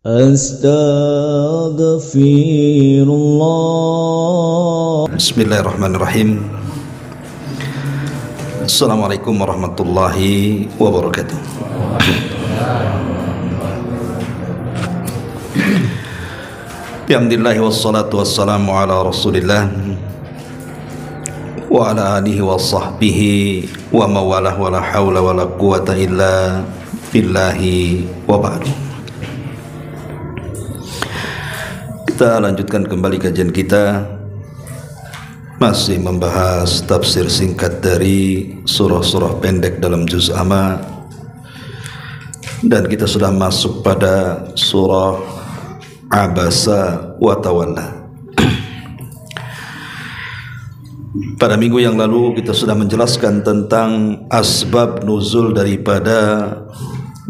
Astaghfirullah. Bismillahirrahmanirrahim. Assalamualaikum warahmatullahi wabarakatuh. Bihamdillah wassalatu wassalamu ala rasulillah wa ala alihi wa sahbihi wa mawalah wa la hawla wa la quwata illa billahi wa ba'du. Kita lanjutkan kembali kajian kita, masih membahas tafsir singkat dari surah-surah pendek dalam juz amma, dan kita sudah masuk pada surah Abasa wa Tawalla. Pada minggu yang lalu kita sudah menjelaskan tentang asbab nuzul daripada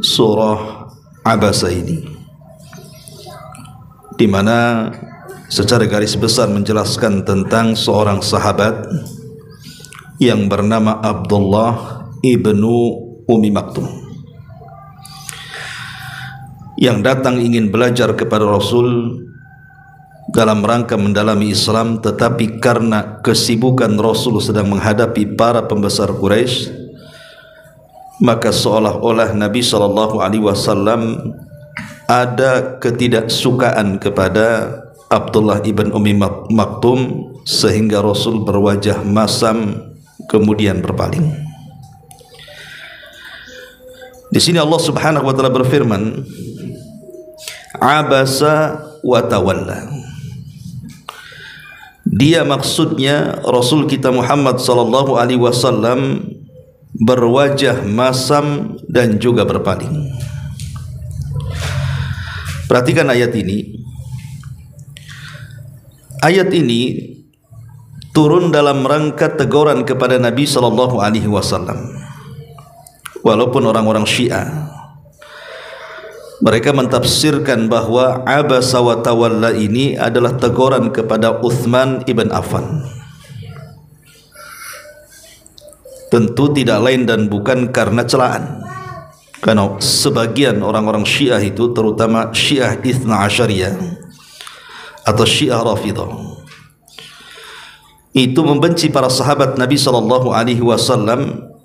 surah Abasa ini, di mana secara garis besar menjelaskan tentang seorang sahabat yang bernama Abdullah ibnu Ummi Maktum, yang datang ingin belajar kepada Rasul dalam rangka mendalami Islam, tetapi karena kesibukan Rasul sedang menghadapi para pembesar Quraisy, maka seolah-olah Nabi SAW ada ketidaksukaan kepada Abdullah ibn Ummi Maktum, sehingga Rasul berwajah masam kemudian berpaling. Di sini Allah Subhanahu wa taala berfirman, Abasa wa Tawalla. Dia maksudnya Rasul kita Muhammad sallallahu alaihi wasallam berwajah masam dan juga berpaling. Perhatikan ayat ini. Ayat ini turun dalam rangka teguran kepada Nabi sallallahu alaihi wasallam. Walaupun orang-orang Syiah mereka mentafsirkan bahwa Abasa wa Tawalla ini adalah teguran kepada Uthman ibn Affan. Tentu tidak lain dan bukan karena celaan. Karena sebagian orang-orang Syiah itu, terutama Syiah Itsna Asyariyah atau Syiah Rafidah, itu membenci para sahabat Nabi SAW,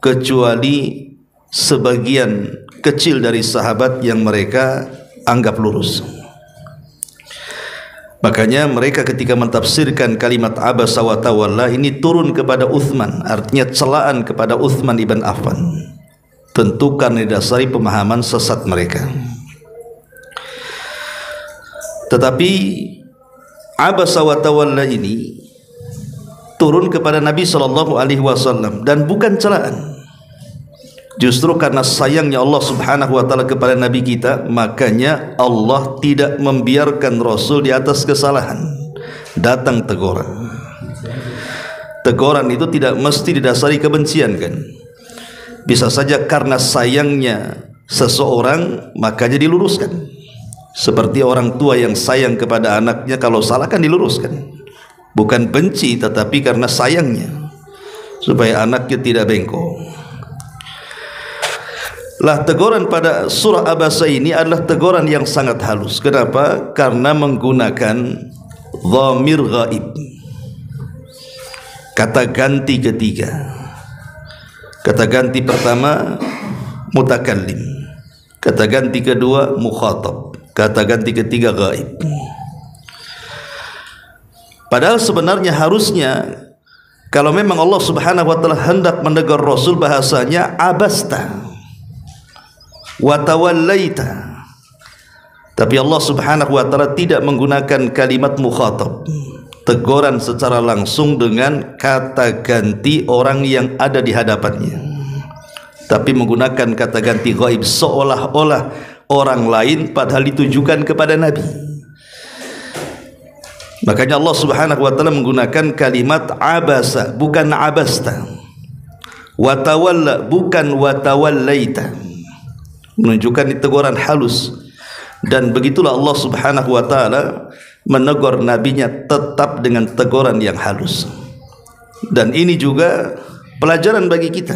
kecuali sebagian kecil dari sahabat yang mereka anggap lurus. Makanya mereka ketika mentafsirkan kalimat Abasa wa Tawalla ini turun kepada Uthman, artinya celaan kepada Uthman ibn Affan, tentu karena didasari pemahaman sesat mereka. Tetapi Abasa wa Tawalla ini turun kepada Nabi SAW dan bukan celaan. Justru karena sayangnya Allah Subhanahu wa taala kepada Nabi kita, makanya Allah tidak membiarkan Rasul di atas kesalahan. Datang teguran. Teguran itu tidak mesti didasari kebencian, kan? Bisa saja karena sayangnya seseorang makanya diluruskan. Seperti orang tua yang sayang kepada anaknya, kalau salah kan diluruskan. Bukan benci, tetapi karena sayangnya, supaya anaknya tidak bengkok. Lah, teguran pada surah Abasa ini adalah teguran yang sangat halus. Kenapa? Karena menggunakan dhamir ghaib, kata ganti ketiga. Kata ganti pertama mutakallim, kata ganti kedua mukhatab, kata ganti ketiga ghaib. Padahal sebenarnya harusnya kalau memang Allah Subhanahu wa taala hendak menegur Rasul, bahasanya abasta wa tawallaita. Tapi Allah Subhanahu wa taala tidak menggunakan kalimat mukhatab, teguran secara langsung dengan kata ganti orang yang ada di hadapannya, tapi menggunakan kata ganti ghaib, seolah-olah orang lain padahal ditujukan kepada Nabi. Makanya Allah Subhanahu wa taala menggunakan kalimat abasa, bukan abasta, wa tawalla, bukan wa tawallaita, menunjukkan teguran halus. Dan begitulah Allah Subhanahu wa taala menegur nabinya tetap dengan teguran yang halus. Dan ini juga pelajaran bagi kita,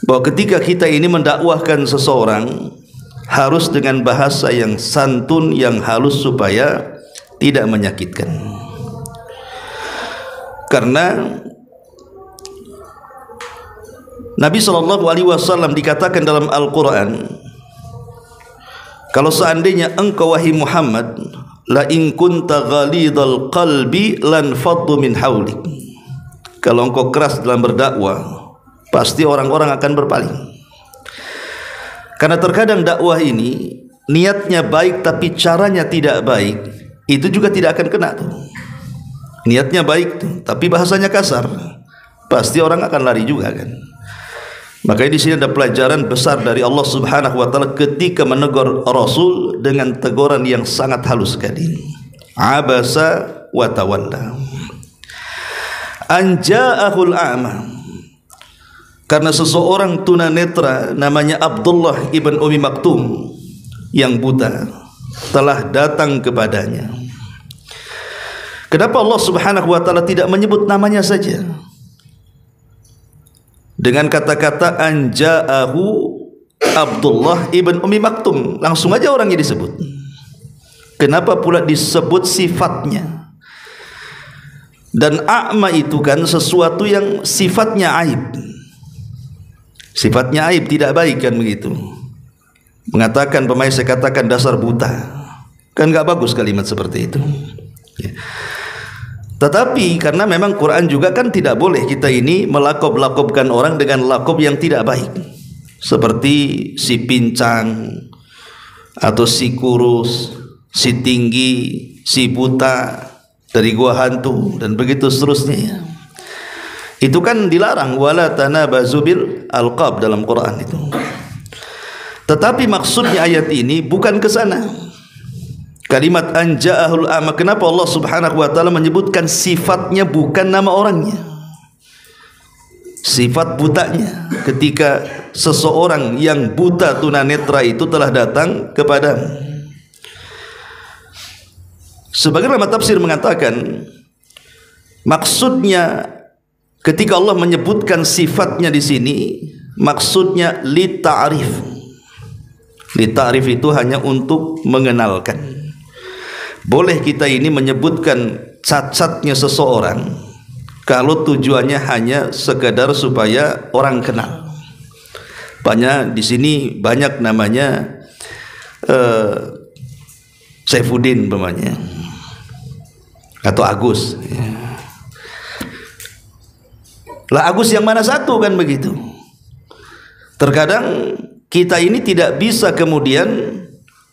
bahwa ketika kita ini mendakwahkan seseorang harus dengan bahasa yang santun, yang halus supaya tidak menyakitkan. Karena Nabi SAW dikatakan dalam Al-Quran, kalau seandainya engkau wahai Muhammad, la in kunta ghalidhal qalbi lan faddu min haulik, kalau engkau keras dalam berdakwah, pasti orang-orang akan berpaling. Karena terkadang dakwah ini niatnya baik tapi caranya tidak baik, itu juga tidak akan kena tuh. Niatnya baik tuh, tapi bahasanya kasar, pasti orang akan lari juga kan. Makanya di sini ada pelajaran besar dari Allah Subhanahu wa taala ketika menegur Rasul dengan teguran yang sangat halus sekali. Abasa wa tawalla. An ja'ahul a'ma. Karena seseorang tunanetra namanya Abdullah ibn Ummi Maktum yang buta telah datang kepadanya. Kenapa Allah Subhanahu wa taala tidak menyebut namanya saja? Dengan kata-kata anja'ahu Abdullah ibn Ummi Maktum, langsung aja orangnya disebut. Kenapa pula disebut sifatnya? Dan a'ma itu kan sesuatu yang sifatnya aib. Sifatnya aib, tidak baik kan begitu. Mengatakan pemain, saya katakan dasar buta, kan gak bagus kalimat seperti itu ya. Tetapi karena memang Quran juga kan tidak boleh kita ini melakob-lakobkan orang dengan lakob yang tidak baik, seperti si pincang atau si kurus, si tinggi, si buta dari gua hantu dan begitu seterusnya. Itu kan dilarang, wala tanabazu bil alqab dalam Quran itu. Tetapi maksudnya ayat ini bukan ke sana. Kalimat anja'ahul a'ma, kenapa Allah Subhanahu wa taala menyebutkan sifatnya bukan nama orangnya? Sifat butanya, ketika seseorang yang buta tunanetra itu telah datang kepadamu. Sebagian ulama tafsir mengatakan maksudnya ketika Allah menyebutkan sifatnya di sini, maksudnya li ta'rif. Li ta'rif itu hanya untuk mengenalkan. Boleh kita ini menyebutkan cacatnya seseorang kalau tujuannya hanya sekedar supaya orang kenal. Banyak di sini banyak namanya Saifuddin namanya, atau Agus. Lah Agus yang mana satu kan begitu. Terkadang kita ini tidak bisa kemudian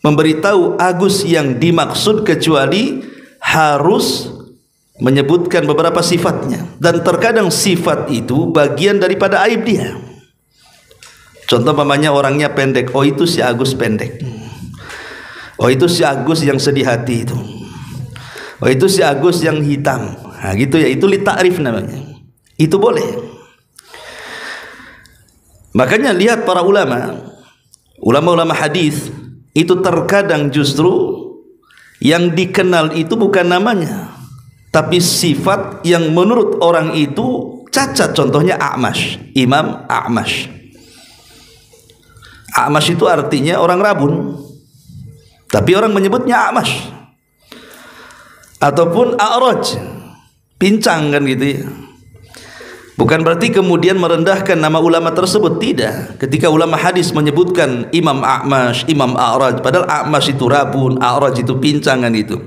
memberitahu Agus yang dimaksud kecuali harus menyebutkan beberapa sifatnya, dan terkadang sifat itu bagian daripada aib dia. Contoh mamanya orangnya pendek, oh itu si Agus pendek. Oh itu si Agus yang sedih hati itu. Oh itu si Agus yang hitam. Nah gitu ya, itu li ta'rif namanya. Itu boleh. Makanya lihat para ulama hadis itu terkadang justru yang dikenal itu bukan namanya, tapi sifat yang menurut orang itu cacat. Contohnya A'mash, Imam A'mash. A'mash itu artinya orang rabun, tapi orang menyebutnya A'mash. Ataupun A'raj, pincang kan gitu ya. Bukan berarti kemudian merendahkan nama ulama tersebut, tidak. Ketika ulama hadis menyebutkan Imam A'mash, Imam A'raj, padahal A'mash itu rabun, A'raj itu pincangan itu,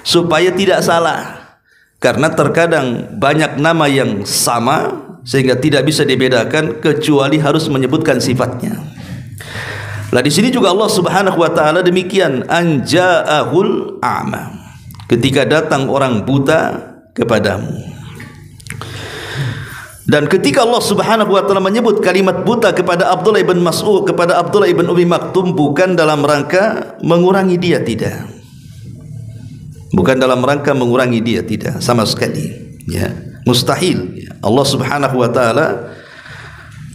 supaya tidak salah. Karena terkadang banyak nama yang sama sehingga tidak bisa dibedakan kecuali harus menyebutkan sifatnya. Lah di sini juga Allah Subhanahu wa taala demikian, anja'ahul a'ma, ketika datang orang buta kepadamu. Dan ketika Allah Subhanahu wa taala menyebut kalimat buta kepada Abdullah ibn Mas'ud, kepada Abdullah ibn Ummi Maktum, bukan dalam rangka mengurangi dia, tidak. Bukan dalam rangka mengurangi dia, tidak sama sekali. Ya, mustahil. Allah Subhanahu wa taala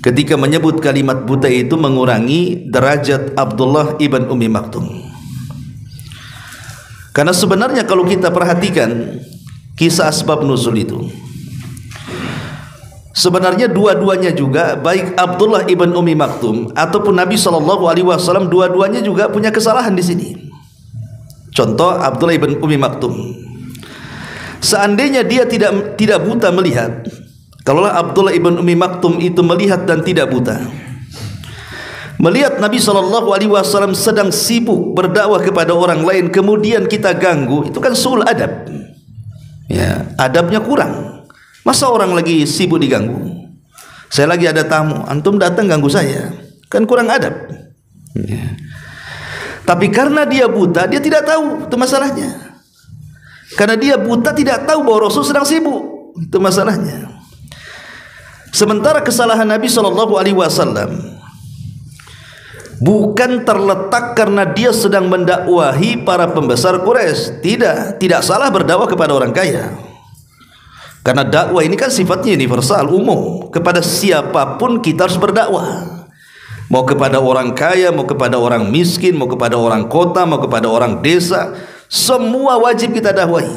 ketika menyebut kalimat buta itu mengurangi derajat Abdullah ibn Ummi Maktum. Karena sebenarnya kalau kita perhatikan kisah asbab nuzul itu, Sebenarnya dua-duanya juga, baik Abdullah ibn Ummi Maktum ataupun Nabi SAW, dua-duanya juga punya kesalahan di sini. Contoh Abdullah ibn Ummi Maktum, seandainya dia tidak buta melihat, kalaulah Abdullah ibn Ummi Maktum itu melihat dan tidak buta, melihat Nabi SAW sedang sibuk berdakwah kepada orang lain, kemudian kita ganggu, itu kan su'ul adab, ya, adabnya kurang. Masa orang lagi sibuk diganggu? Saya lagi ada tamu, antum datang ganggu saya, kan kurang adab, ya. Tapi karena dia buta, dia tidak tahu, itu masalahnya. Karena dia buta tidak tahu bahwa Rasul sedang sibuk, itu masalahnya. Sementara kesalahan Nabi SAW bukan terletak karena dia sedang mendakwahi para pembesar Quraisy. Tidak salah berdakwah kepada orang kaya, karena dakwah ini kan sifatnya universal, umum, kepada siapapun kita harus berdakwah. Mau kepada orang kaya, mau kepada orang miskin, mau kepada orang kota, mau kepada orang desa, semua wajib kita dakwahi.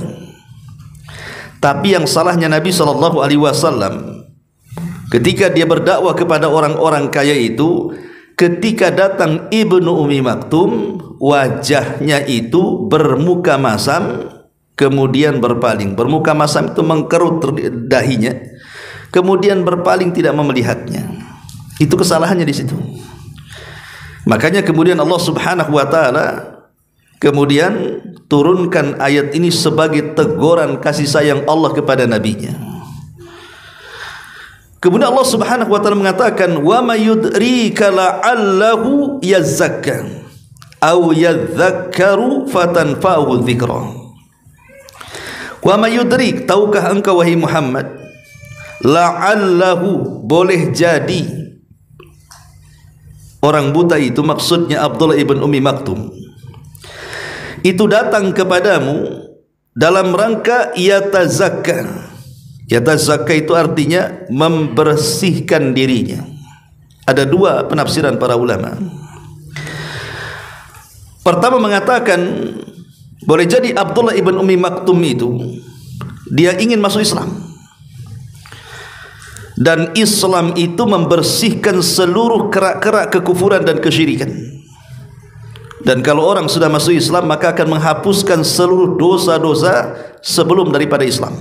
Tapi yang salahnya Nabi SAW ketika dia berdakwah kepada orang-orang kaya itu, ketika datang Ibnu Ummi Maktum, wajahnya itu bermuka masam, kemudian berpaling. Bermuka masam itu mengkerut dahinya, kemudian berpaling, tidak melihatnya. Itu kesalahannya di situ. Makanya kemudian Allah Subhanahu wa taala kemudian turunkan ayat ini sebagai teguran kasih sayang Allah kepada nabinya. Kemudian Allah Subhanahu wa taala mengatakan, wa may yudrika la'allahu yazakka aw yadhakkaru fatanfa'uhu dzikra. Wa may yudrik, tahukah engkau wahai Muhammad, la'allahu, boleh jadi orang buta itu, maksudnya Abdullah ibn Ummi Maktum, itu datang kepadamu dalam rangka yatazakka. Yatazakka itu artinya membersihkan dirinya. Ada dua penafsiran para ulama. Pertama mengatakan, boleh jadi Abdullah ibn Ummi Maktum itu dia ingin masuk Islam, dan Islam itu membersihkan seluruh kerak-kerak kekufuran dan kesyirikan. Dan kalau orang sudah masuk Islam, maka akan menghapuskan seluruh dosa-dosa sebelum daripada Islam.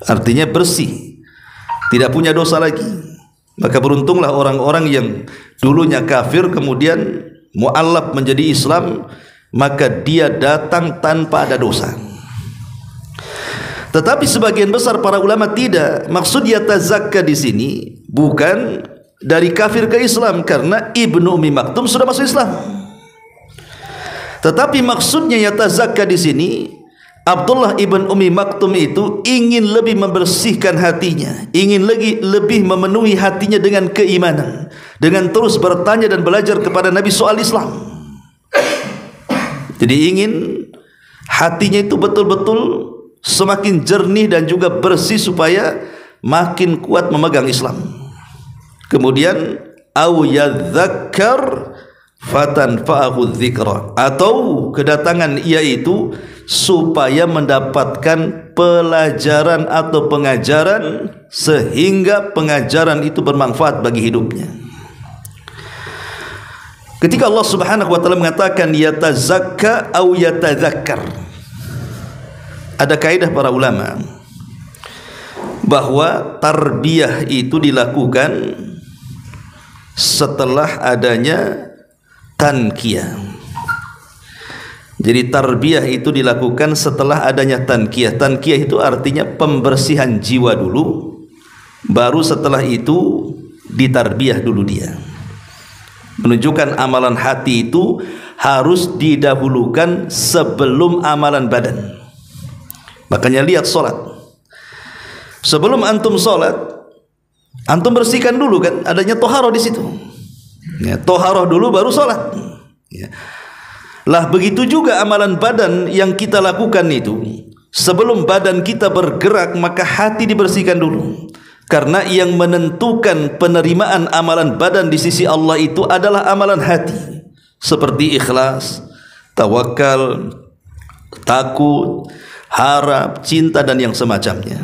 Artinya bersih, tidak punya dosa lagi. Maka beruntunglah orang-orang yang dulunya kafir kemudian mu'allaf menjadi Islam, maka dia datang tanpa ada dosa. Tetapi sebagian besar para ulama tidak. Maksud yatazakka di sini bukan dari kafir ke Islam, karena Ibnu Ummi Maktum sudah masuk Islam. Tetapi maksudnya yatazakka di sini, Abdullah ibn Ummi Maktum itu ingin lebih membersihkan hatinya, ingin lebih memenuhi hatinya dengan keimanan, dengan terus bertanya dan belajar kepada Nabi soal Islam. Jadi ingin hatinya itu betul-betul semakin jernih dan juga bersih supaya makin kuat memegang Islam. Kemudian au yadzakkar fatanfa'ahu dzikra, atau kedatangan ia itu supaya mendapatkan pelajaran atau pengajaran sehingga pengajaran itu bermanfaat bagi hidupnya. Ketika Allah Subhanahu wa taala mengatakan yatazakka au yatadzakkar, ada kaidah para ulama bahwa tarbiyah itu dilakukan setelah adanya tanqiyah. Jadi tarbiyah itu dilakukan setelah adanya tanqiyah. Tanqiyah itu artinya pembersihan jiwa dulu, baru setelah itu ditarbiyah dulu dia. Menunjukkan amalan hati itu harus didahulukan sebelum amalan badan. Makanya lihat solat, sebelum antum solat, antum bersihkan dulu kan, adanya toharoh di situ. Ya, toharoh dulu baru solat. Ya. Lah begitu juga amalan badan yang kita lakukan itu, sebelum badan kita bergerak maka hati dibersihkan dulu. Karena yang menentukan penerimaan amalan badan di sisi Allah itu adalah amalan hati, seperti ikhlas, tawakal, takut, harap, cinta dan yang semacamnya.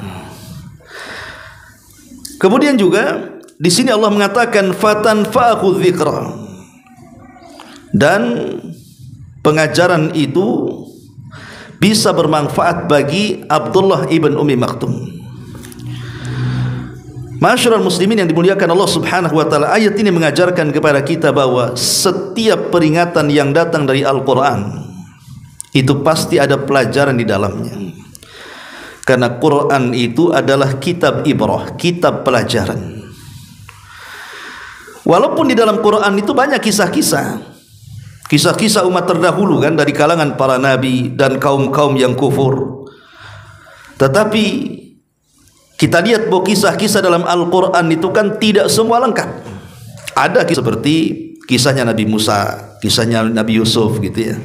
Kemudian juga di sini Allah mengatakan fatanfa'u dzikra, dan pengajaran itu bisa bermanfaat bagi Abdullah ibn Ummi Maktum. Ma'asyiral muslimin yang dimuliakan Allah Subhanahu wa taala, ayat ini mengajarkan kepada kita bahwa setiap peringatan yang datang dari Al-Qur'an itu pasti ada pelajaran di dalamnya. Karena Quran itu adalah kitab ibrah, kitab pelajaran. Walaupun di dalam Quran itu banyak kisah-kisah umat terdahulu kan, dari kalangan para nabi dan kaum-kaum yang kufur. Tetapi kita lihat bahwa kisah-kisah dalam Al-Quran itu kan tidak semua lengkap. Ada kisah seperti kisahnya Nabi Musa, kisahnya Nabi Yusuf gitu ya.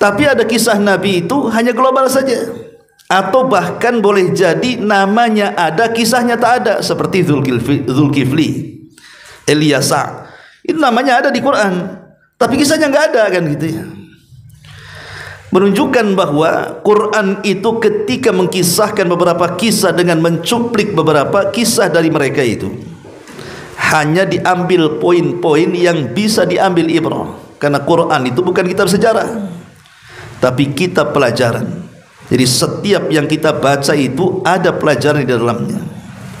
Tapi ada kisah Nabi itu hanya global saja, atau bahkan boleh jadi namanya ada, kisahnya tak ada, seperti Zulkifli, Ilyasa. Itu namanya ada di Quran, tapi kisahnya nggak ada kan gitu ya. Menunjukkan bahwa Quran itu ketika mengkisahkan beberapa kisah dengan mencuplik beberapa kisah dari mereka itu, hanya diambil poin-poin yang bisa diambil ibrah. Karena Quran itu bukan kitab sejarah, tapi kitab pelajaran. Jadi setiap yang kita baca itu ada pelajaran di dalamnya.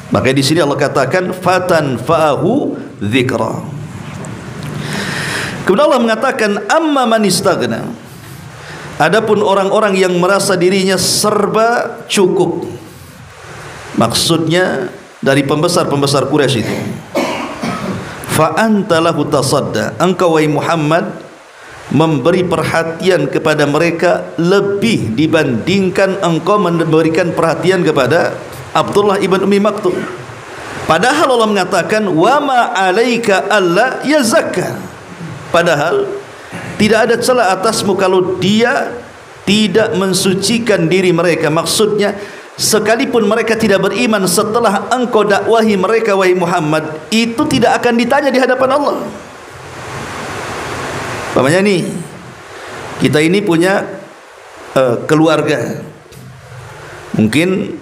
Makanya di sini Allah katakan fatanfa'u dzikra. Kemudian Allah mengatakan amma man istaghna, adapun orang-orang yang merasa dirinya serba cukup. Maksudnya dari pembesar-pembesar Quraisy itu. Fa anta lahu tasadda, engkau wahai Muhammad memberi perhatian kepada mereka lebih dibandingkan engkau memberikan perhatian kepada Abdullah ibn Ummi Maktum. Padahal Allah mengatakan wa ma 'alaika alla yazakka. Padahal tidak ada celah atasmu kalau dia tidak mensucikan diri mereka. Maksudnya sekalipun mereka tidak beriman setelah engkau dakwahi mereka wahai Muhammad, itu tidak akan ditanya di hadapan Allah. Pamannya nih, kita ini punya keluarga, mungkin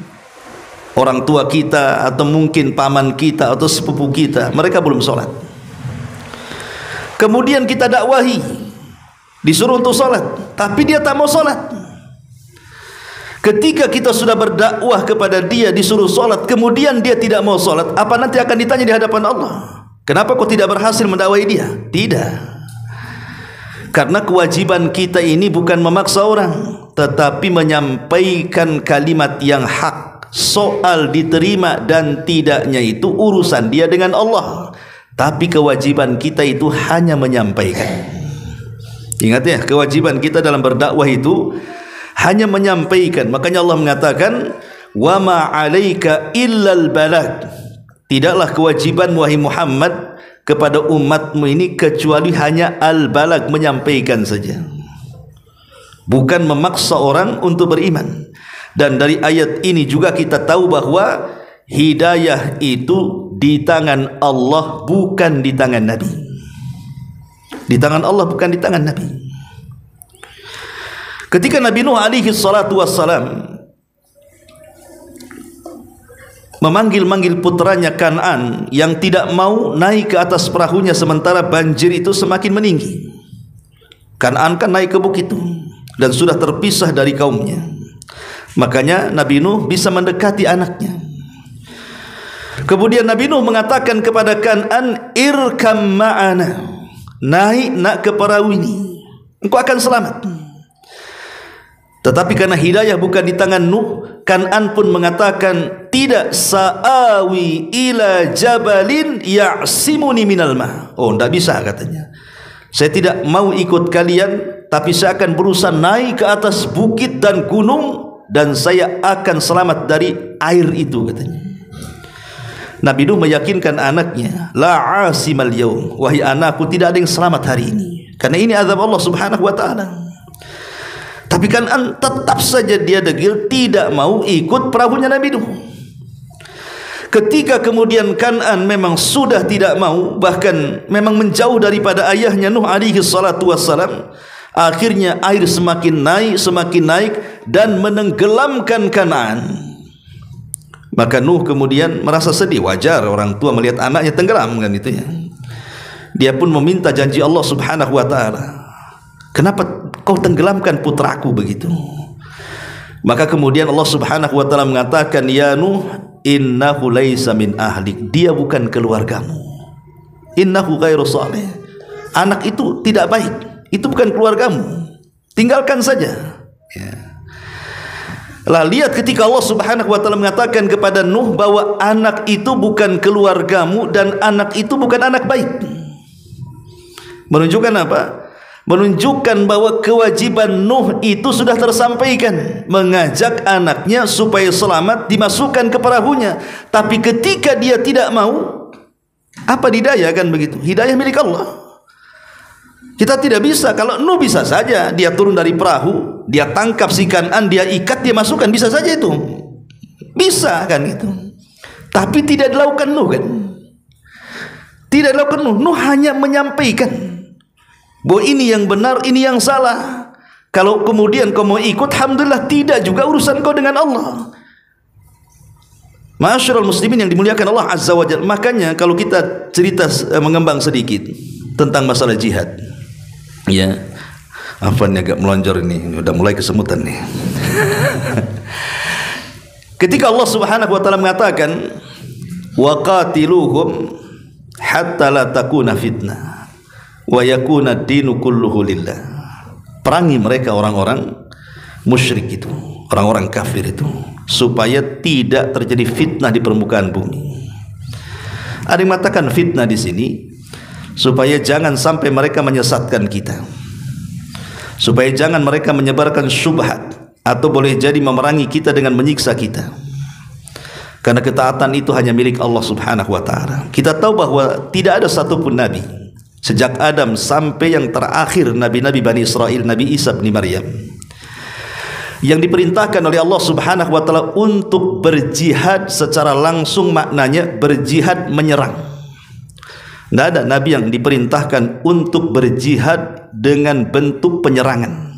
orang tua kita atau mungkin paman kita atau sepupu kita, mereka belum sholat. Kemudian kita dakwahi, disuruh untuk sholat, tapi dia tak mau sholat. Ketika kita sudah berdakwah kepada dia, disuruh sholat, kemudian dia tidak mau sholat, apa nanti akan ditanya di hadapan Allah? Kenapa kau tidak berhasil mendakwahi dia? Tidak. Karena kewajiban kita ini bukan memaksa orang, tetapi menyampaikan kalimat yang hak. Soal diterima dan tidaknya itu urusan dia dengan Allah, tapi kewajiban kita itu hanya menyampaikan. Ingat ya, kewajiban kita dalam berdakwah itu hanya menyampaikan. Makanya Allah mengatakan wa ma 'alaika illal balag. Tidaklah kewajiban wahai Muhammad kepada umatmu ini kecuali hanya al-balag, menyampaikan saja, bukan memaksa orang untuk beriman. Dan dari ayat ini juga kita tahu bahwa hidayah itu di tangan Allah, bukan di tangan Nabi. Di tangan Allah, bukan di tangan Nabi. Ketika Nabi Nuh alaihi salatu wassalam memanggil-manggil putranya Kan'an yang tidak mau naik ke atas perahunya sementara banjir itu semakin meninggi. Kan'an kan naik ke bukit itu dan sudah terpisah dari kaumnya. Makanya Nabi Nuh bisa mendekati anaknya. Kemudian Nabi Nuh mengatakan kepada Kan'an, irkam ma'ana, naik nak ke perahu ini, engkau akan selamat. Tetapi karena hidayah bukan di tangan Nuh, Kan'an pun mengatakan, tidak, sa'awi ila jabalin ya'simuni minal ma'. Oh, tidak bisa katanya. Saya tidak mau ikut kalian, tapi saya akan berusaha naik ke atas bukit dan gunung, dan saya akan selamat dari air itu katanya. Nabi Nuh meyakinkan anaknya, la asimal yaum, wahai anakku, tidak ada yang selamat hari ini, karena ini azab Allah Subhanahu wa taala. Tapi Kan'an tetap saja dia degil, tidak mau ikut perahunya Nabi Nuh. Ketika kemudian Kan'an memang sudah tidak mau, bahkan memang menjauh daripada ayahnya Nuh alaihi salatu wassalam, akhirnya air semakin naik dan menenggelamkan Kan'an. Maka Nuh kemudian merasa sedih. Wajar orang tua melihat anaknya tenggelam kan itu ya. Dia pun meminta janji Allah Subhanahu wa taala. Kenapa kau tenggelamkan putraku begitu? Maka kemudian Allah Subhanahu wa taala mengatakan, ya Nuh, innahu laisa min ahlik. Dia bukan keluargamu. Innahu ghairu salih. Anak itu tidak baik. Itu bukan keluargamu. Tinggalkan saja. Ya. Lah lihat ketika Allah Subhanahu wa taala mengatakan kepada Nuh bahwa anak itu bukan keluargamu dan anak itu bukan anak baik. Menunjukkan apa? Menunjukkan bahwa kewajiban Nuh itu sudah tersampaikan, mengajak anaknya supaya selamat dimasukkan ke perahunya. Tapi ketika dia tidak mau, apa didaya kan begitu? Hidayah milik Allah. Kita tidak bisa. Kalau Nuh bisa saja dia turun dari perahu, dia tangkap si Kan'an, dia ikat, dia masukkan, bisa saja itu. Bisa kan itu. Tapi tidak dilakukan Nuh kan? Tidak dilakukan Nuh. Nuh hanya menyampaikan bahwa ini yang benar, ini yang salah. Kalau kemudian kau mau ikut, alhamdulillah, tidak juga urusan kau dengan Allah. Ma'asyiral muslimin yang dimuliakan Allah Azza wa Jalla. Makanya kalau kita cerita mengembang sedikit tentang masalah jihad, ya, apa nih agak melonjor ini, udah mulai kesemutan nih. Ketika Allah Subhanahu wa taala mengatakan, wa qatiluhum hatta la takuna fitnah wa yakuna ad-dinu kulluhu lillah. Perangi mereka orang-orang musyrik itu, orang-orang kafir itu, supaya tidak terjadi fitnah di permukaan bumi. Ada yang mengatakan fitnah di sini supaya jangan sampai mereka menyesatkan kita, supaya jangan mereka menyebarkan syubhat, atau boleh jadi memerangi kita dengan menyiksa kita. Karena ketaatan itu hanya milik Allah Subhanahu wa taala. Kita tahu bahwa tidak ada satupun nabi sejak Adam sampai yang terakhir nabi-nabi Bani Israel, Nabi Isa bin Maryam, yang diperintahkan oleh Allah Subhanahu wa taala untuk berjihad secara langsung, maknanya berjihad menyerang. Tidak ada nabi yang diperintahkan untuk berjihad dengan bentuk penyerangan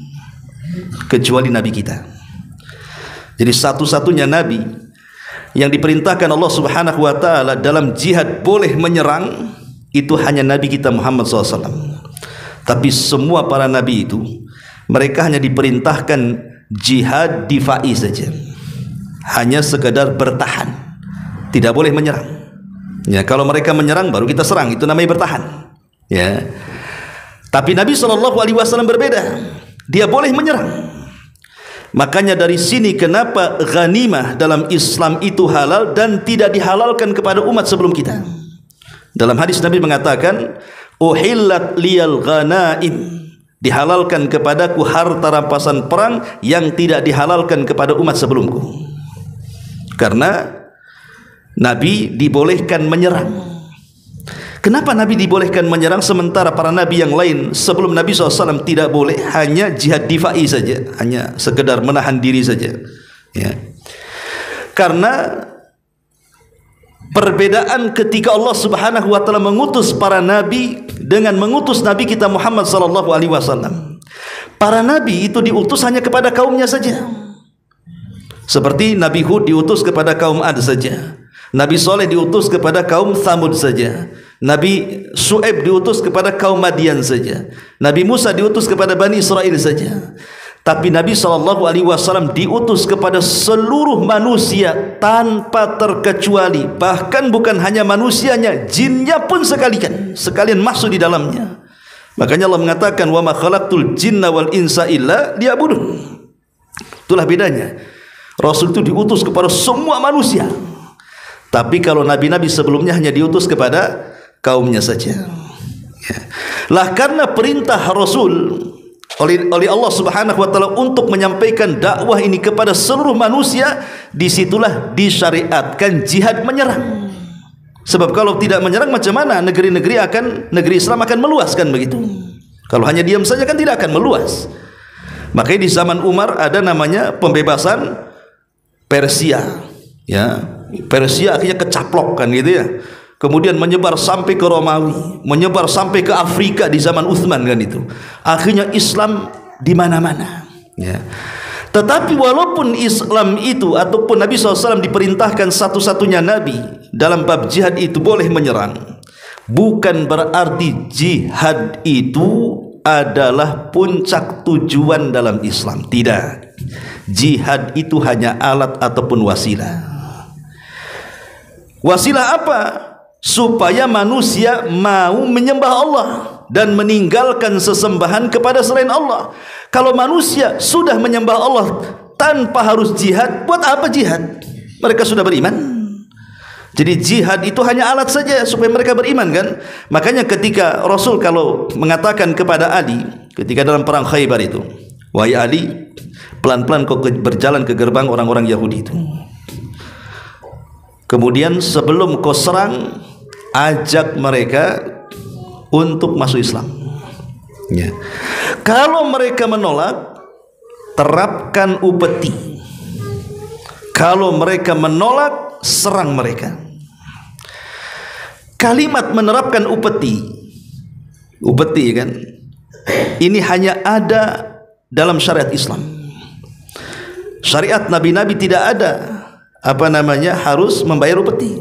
kecuali nabi kita. Jadi satu-satunya nabi yang diperintahkan Allah Subhanahu wa taala dalam jihad boleh menyerang itu hanya nabi kita Muhammad SAW. Tapi semua para nabi itu mereka hanya diperintahkan jihad difa'i saja, hanya sekedar bertahan, tidak boleh menyerang. Ya, kalau mereka menyerang baru kita serang, itu namanya bertahan. Ya. Tapi Nabi SAW berbeda, dia boleh menyerang. Makanya dari sini kenapa ghanimah dalam Islam itu halal dan tidak dihalalkan kepada umat sebelum kita. Dalam hadis Nabi mengatakan, uhillat liyal ghanaim, dihalalkan kepadaku harta rampasan perang yang tidak dihalalkan kepada umat sebelumku. Karena Nabi dibolehkan menyerang. Kenapa Nabi dibolehkan menyerang sementara para Nabi yang lain sebelum Nabi SAW tidak boleh, hanya jihad difa'i saja, hanya sekedar menahan diri saja. Ya. Karena perbedaan ketika Allah Subhanahu wa taala mengutus para nabi dengan mengutus Nabi kita Muhammad sallallahu alaihi wasallam. Para nabi itu diutus hanya kepada kaumnya saja. Seperti Nabi Hud diutus kepada kaum Ad saja. Nabi Saleh diutus kepada kaum Thamud saja. Nabi Shu'aib diutus kepada kaum Madian saja. Nabi Musa diutus kepada Bani Israel saja. Tapi Nabi SAW diutus kepada seluruh manusia tanpa terkecuali. Bahkan bukan hanya manusianya, jinnya pun sekalian masuk di dalamnya. Makanya Allah mengatakan, wa ma khalaqtul jinna wal insa illa liya'budun. Itulah bedanya. Rasul itu diutus kepada semua manusia. Tapi kalau nabi-nabi sebelumnya hanya diutus kepada kaumnya saja. Ya. Lah karena perintah Rasul oleh Allah Subhanahu wa taala untuk menyampaikan dakwah ini kepada seluruh manusia, disitulah disyariatkan jihad menyerang. Sebab kalau tidak menyerang, macam mana negeri Islam akan meluas kan begitu? Kalau hanya diam saja kan tidak akan meluas. Makanya di zaman Umar ada namanya pembebasan Persia. Ya, Persia akhirnya kecaplok kan gitu ya. Kemudian menyebar sampai ke Romawi, menyebar sampai ke Afrika di zaman Utsman kan itu. Akhirnya Islam di mana-mana. Ya. Tetapi walaupun Islam itu ataupun Nabi SAW diperintahkan satu-satunya Nabi dalam bab jihad itu boleh menyerang, bukan berarti jihad itu adalah puncak tujuan dalam Islam. Tidak. Jihad itu hanya alat ataupun wasilah. Wasilah apa? Supaya manusia mau menyembah Allah dan meninggalkan sesembahan kepada selain Allah. Kalau manusia sudah menyembah Allah tanpa harus jihad, buat apa jihad? Mereka sudah beriman. Jadi jihad itu hanya alat saja supaya mereka beriman, kan? Makanya ketika Rasul kalau mengatakan kepada Ali ketika dalam perang Khaybar itu, wahai Ali, pelan-pelan kau berjalan ke gerbang orang-orang Yahudi itu. Kemudian sebelum kau serang, ajak mereka untuk masuk Islam. Ya. Kalau mereka menolak, terapkan upeti. Kalau mereka menolak, serang mereka. Kalimat menerapkan upeti kan, ini hanya ada dalam syariat Islam. Syariat nabi-nabi tidak ada harus membayar upeti.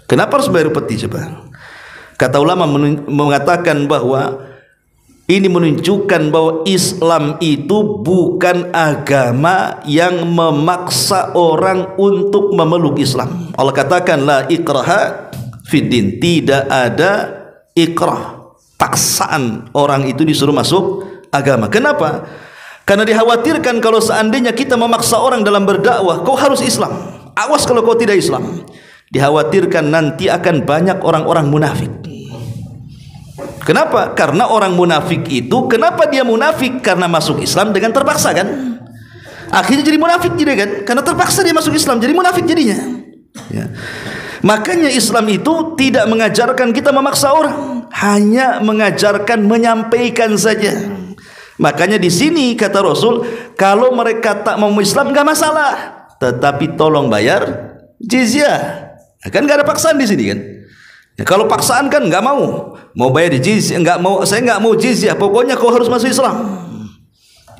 Kenapa harus membayar upeti coba? Kata ulama mengatakan bahwa ini menunjukkan bahwa Islam itu bukan agama yang memaksa orang untuk memeluk Islam. Allah katakan la ikraha fiddin, tidak ada ikrah, paksaan orang itu disuruh masuk agama. Kenapa? Karena dikhawatirkan kalau seandainya kita memaksa orang dalam berdakwah, kau harus Islam, awas kalau kau tidak Islam. Dikhawatirkan nanti akan banyak orang-orang munafik. Kenapa? Karena orang munafik itu, kenapa dia munafik? Karena masuk Islam dengan terpaksa, kan? Akhirnya jadi munafik jadi, kan? Karena terpaksa dia masuk Islam, jadi munafik jadinya. Ya. Makanya Islam itu tidak mengajarkan kita memaksa orang, hanya mengajarkan menyampaikan saja. Makanya di sini kata Rasul, kalau mereka tak mau Islam nggak masalah, tetapi tolong bayar jizyah. Kan nggak ada paksaan di sini, kan? Ya, kalau paksaan kan nggak mau bayar jizyah, saya nggak mau jizyah, pokoknya kau harus masuk Islam.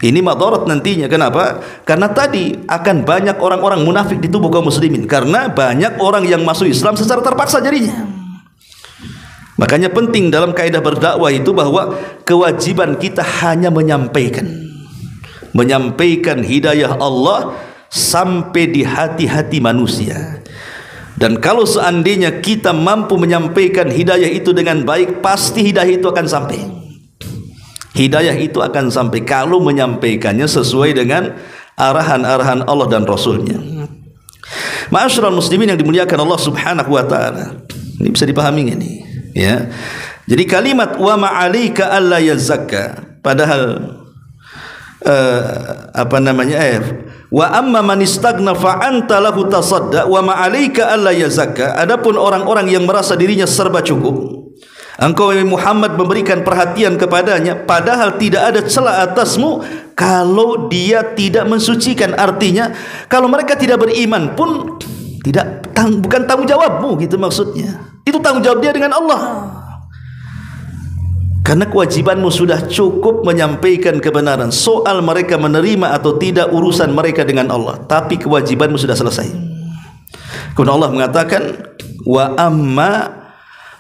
Ini madarat nantinya. Kenapa? Karena tadi akan banyak orang-orang munafik di tubuh kaum muslimin, karena banyak orang yang masuk Islam secara terpaksa jadinya. Makanya penting dalam kaidah berdakwah itu bahwa kewajiban kita hanya menyampaikan hidayah Allah sampai di hati-hati manusia. Dan kalau seandainya kita mampu menyampaikan hidayah itu dengan baik, pasti hidayah itu akan sampai. Hidayah itu akan sampai kalau menyampaikannya sesuai dengan arahan-arahan Allah dan Rasulnya. Ma'asyiral muslimin yang dimuliakan Allah Subhanahu wa taala. Ini bisa dipahami ini, ya. Jadi kalimat wa ma'alika alla yazakka, padahal wa amma man istagna fa anta lahu tasadda wa ma'alika alla yazakka. Adapun orang-orang yang merasa dirinya serba cukup, engkau Muhammad memberikan perhatian kepadanya padahal tidak ada celah atasmu kalau dia tidak mensucikan. Artinya kalau mereka tidak beriman pun bukan tanggung jawabmu, gitu maksudnya. Itu tanggung jawab dia dengan Allah. Karena kewajibanmu sudah cukup menyampaikan kebenaran. Soal mereka menerima atau tidak urusan mereka dengan Allah, tapi kewajibanmu sudah selesai. Kemudian Allah mengatakan wa amma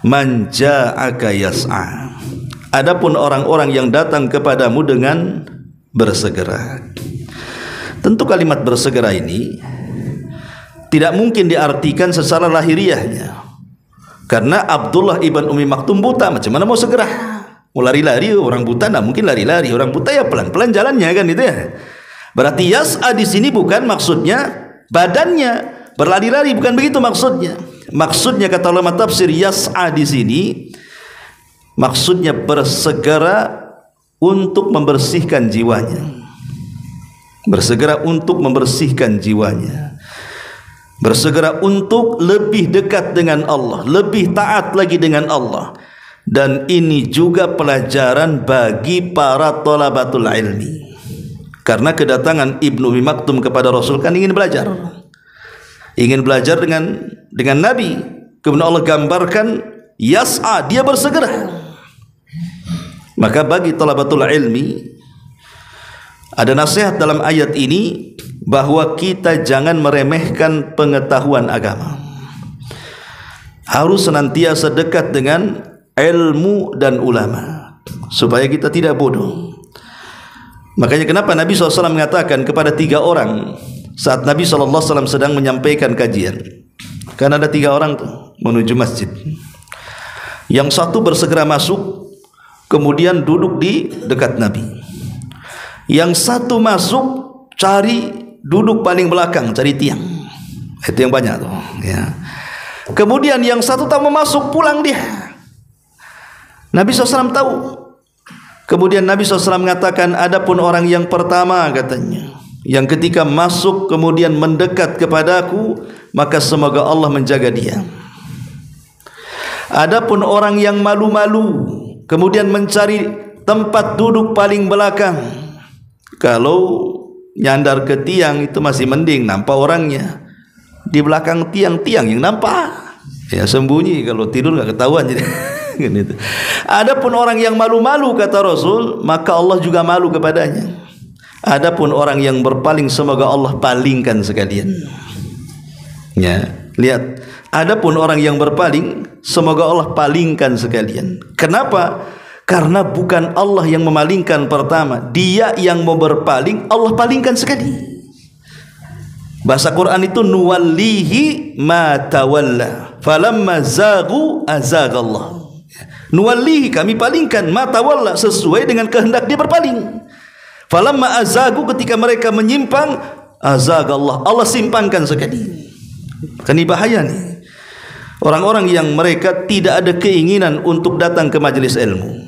man ja'aka yas'a. Adapun orang-orang yang datang kepadamu dengan bersegera. Tentu kalimat bersegera ini tidak mungkin diartikan secara lahiriahnya. Karena Abdullah ibn Ummi Maktum buta, macam mana mau segera? Mau lari-lari, orang buta tidak mungkin lari-lari. Orang buta ya pelan-pelan jalannya, kan itu ya. Berarti yas'a di sini bukan maksudnya badannya berlari-lari, bukan begitu maksudnya. Maksudnya kata ulama tafsir, yas'a di sini maksudnya bersegera untuk membersihkan jiwanya. Bersegera untuk membersihkan jiwanya. Bersegera untuk lebih dekat dengan Allah, lebih taat lagi dengan Allah. Dan ini juga pelajaran bagi para thalabatul ilmi. Karena kedatangan Ibnu Ummi Maktum kepada Rasul kan ingin belajar. Ingin belajar dengan Nabi. Kemudian Allah gambarkan yas'a, dia bersegera. Maka bagi thalabatul ilmi, Ada nasihat dalam ayat ini bahwa kita jangan meremehkan pengetahuan agama. Harus senantiasa dekat dengan ilmu dan ulama supaya kita tidak bodoh. Makanya kenapa Nabi SAW mengatakan kepada 3 orang saat Nabi SAW sedang menyampaikan kajian. Kan ada 3 orang tuh menuju masjid. Yang satu bersegera masuk, kemudian duduk di dekat Nabi. Yang satu masuk cari duduk paling belakang, cari tiang. Itu yang banyak tuh. Ya. Kemudian yang satu tak mau masuk, pulang dia. Nabi SAW tahu. Kemudian Nabi SAW mengatakan, adapun orang yang pertama katanya, yang ketika masuk kemudian mendekat kepadaku, maka semoga Allah menjaga dia. Adapun orang yang malu-malu kemudian mencari tempat duduk paling belakang, kalau nyandar ke tiang itu masih mending, nampak orangnya. Di belakang tiang-tiang yang nampak, ya sembunyi, kalau tidur nggak ketahuan jadi. Adapun orang yang malu-malu kata Rasul, maka Allah juga malu kepadanya. Adapun orang yang berpaling, semoga Allah palingkan sekalian. Ya, lihat. Adapun orang yang berpaling, semoga Allah palingkan sekalian. Kenapa? Karena bukan Allah yang memalingkan pertama, dia yang mau berpaling, Allah palingkan sekali. Bahasa Quran itu nuwallihi ma tawalla falamma zagu azagallah. Nuwallihi, kami palingkan, ma tawalla, sesuai dengan kehendak dia berpaling. Falamma azagu, ketika mereka menyimpang, azagallah, Allah simpangkan sekali. Ini bahaya nih. Orang-orang yang mereka tidak ada keinginan untuk datang ke majelis ilmu,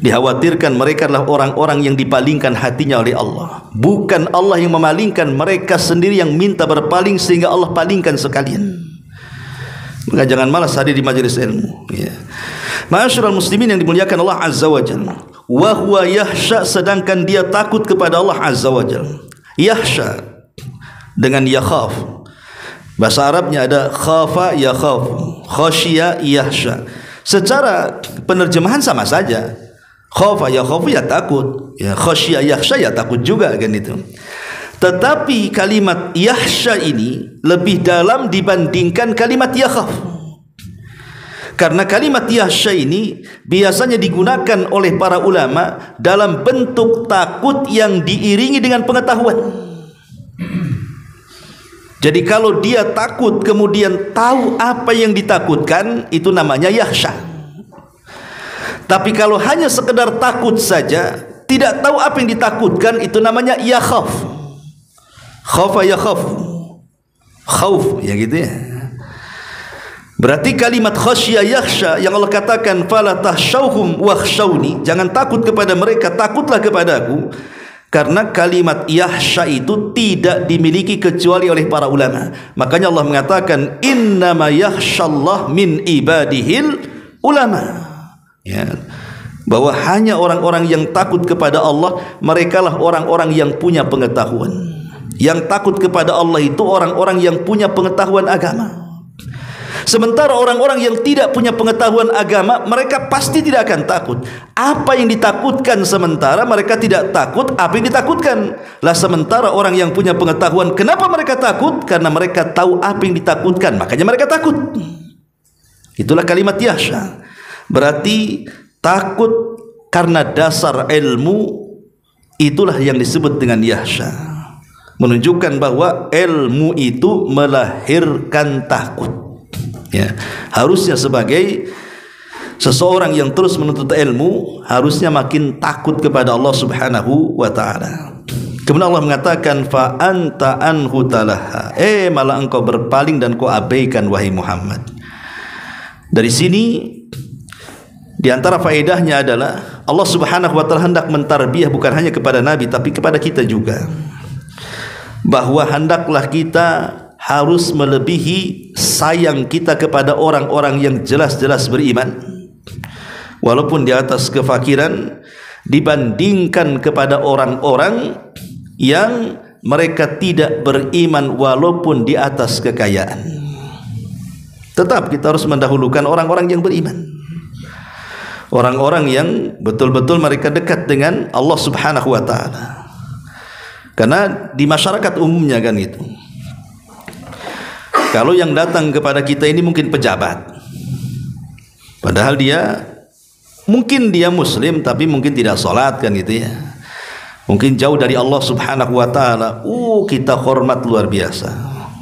dikhawatirkan mereka adalah orang-orang yang dipalingkan hatinya oleh Allah. Bukan Allah yang memalingkan, mereka sendiri yang minta berpaling sehingga Allah palingkan sekalian. Maka jangan malas hadir di majelis ilmu. Ya. Ma'asyiral muslimin yang dimuliakan Allah Azza wa Jalla. Wa huwa yahsha, sedangkan dia takut kepada Allah Azza wa Jalla. Yahsha dengan yakhaf. Bahasa Arabnya ada khafa yakhaf, khasyiya yahsha. Secara penerjemahan sama saja. Khafa yakhafu ya takut, ya khasyiya yahsha ya takut juga kan itu. Tetapi kalimat yahsha ini lebih dalam dibandingkan kalimat yakhaf. Karena kalimat yahsha ini biasanya digunakan oleh para ulama dalam bentuk takut yang diiringi dengan pengetahuan. Jadi kalau dia takut kemudian tahu apa yang ditakutkan, itu namanya yahsha. Tapi kalau hanya sekedar takut saja, tidak tahu apa yang ditakutkan, itu namanya yakhaf. Khafa yakhaf, khauf, ya gitu ya. Berarti kalimat khasyiya yakhsha yang Allah katakan fala tahsyauhum wakhshauni, jangan takut kepada mereka, takutlah kepadaku. Karena kalimat yakhsha itu tidak dimiliki kecuali oleh para ulama. Makanya Allah mengatakan innama yakhshallah min ibadihil ulama. Ya, bahwa hanya orang-orang yang takut kepada Allah, merekalah orang-orang yang punya pengetahuan. Yang takut kepada Allah itu orang-orang yang punya pengetahuan agama. Sementara orang-orang yang tidak punya pengetahuan agama, mereka pasti tidak akan takut. Apa yang ditakutkan sementara mereka tidak takut apa yang ditakutkan. Lah sementara orang yang punya pengetahuan, kenapa mereka takut? Karena mereka tahu apa yang ditakutkan, makanya mereka takut. Itulah kalimat yahsha. Berarti takut karena dasar ilmu, itulah yang disebut dengan yahsha. Menunjukkan bahwa ilmu itu melahirkan takut. Ya, harusnya sebagai seseorang yang terus menuntut ilmu, harusnya makin takut kepada Allah Subhanahu wa taala. Kemudian Allah mengatakan fa anta anhu talaha, malah engkau berpaling dan kau abaikan wahai Muhammad. Dari sini di antara faedahnya adalah Allah Subhanahu wa taala hendak mentarbiyah bukan hanya kepada Nabi tapi kepada kita juga, bahwa hendaklah kita harus melebihi sayang kita kepada orang-orang yang jelas-jelas beriman walaupun di atas kefakiran, dibandingkan kepada orang-orang yang mereka tidak beriman walaupun di atas kekayaan. Tetap kita harus mendahulukan orang-orang yang beriman, orang-orang yang betul-betul mereka dekat dengan Allah Subhanahu wa taala. Karena di masyarakat umumnya kan itu, kalau yang datang kepada kita ini mungkin pejabat, padahal mungkin dia muslim tapi mungkin tidak sholat kan gitu ya, mungkin jauh dari Allah subhanahu wa ta'ala. Kita hormat luar biasa,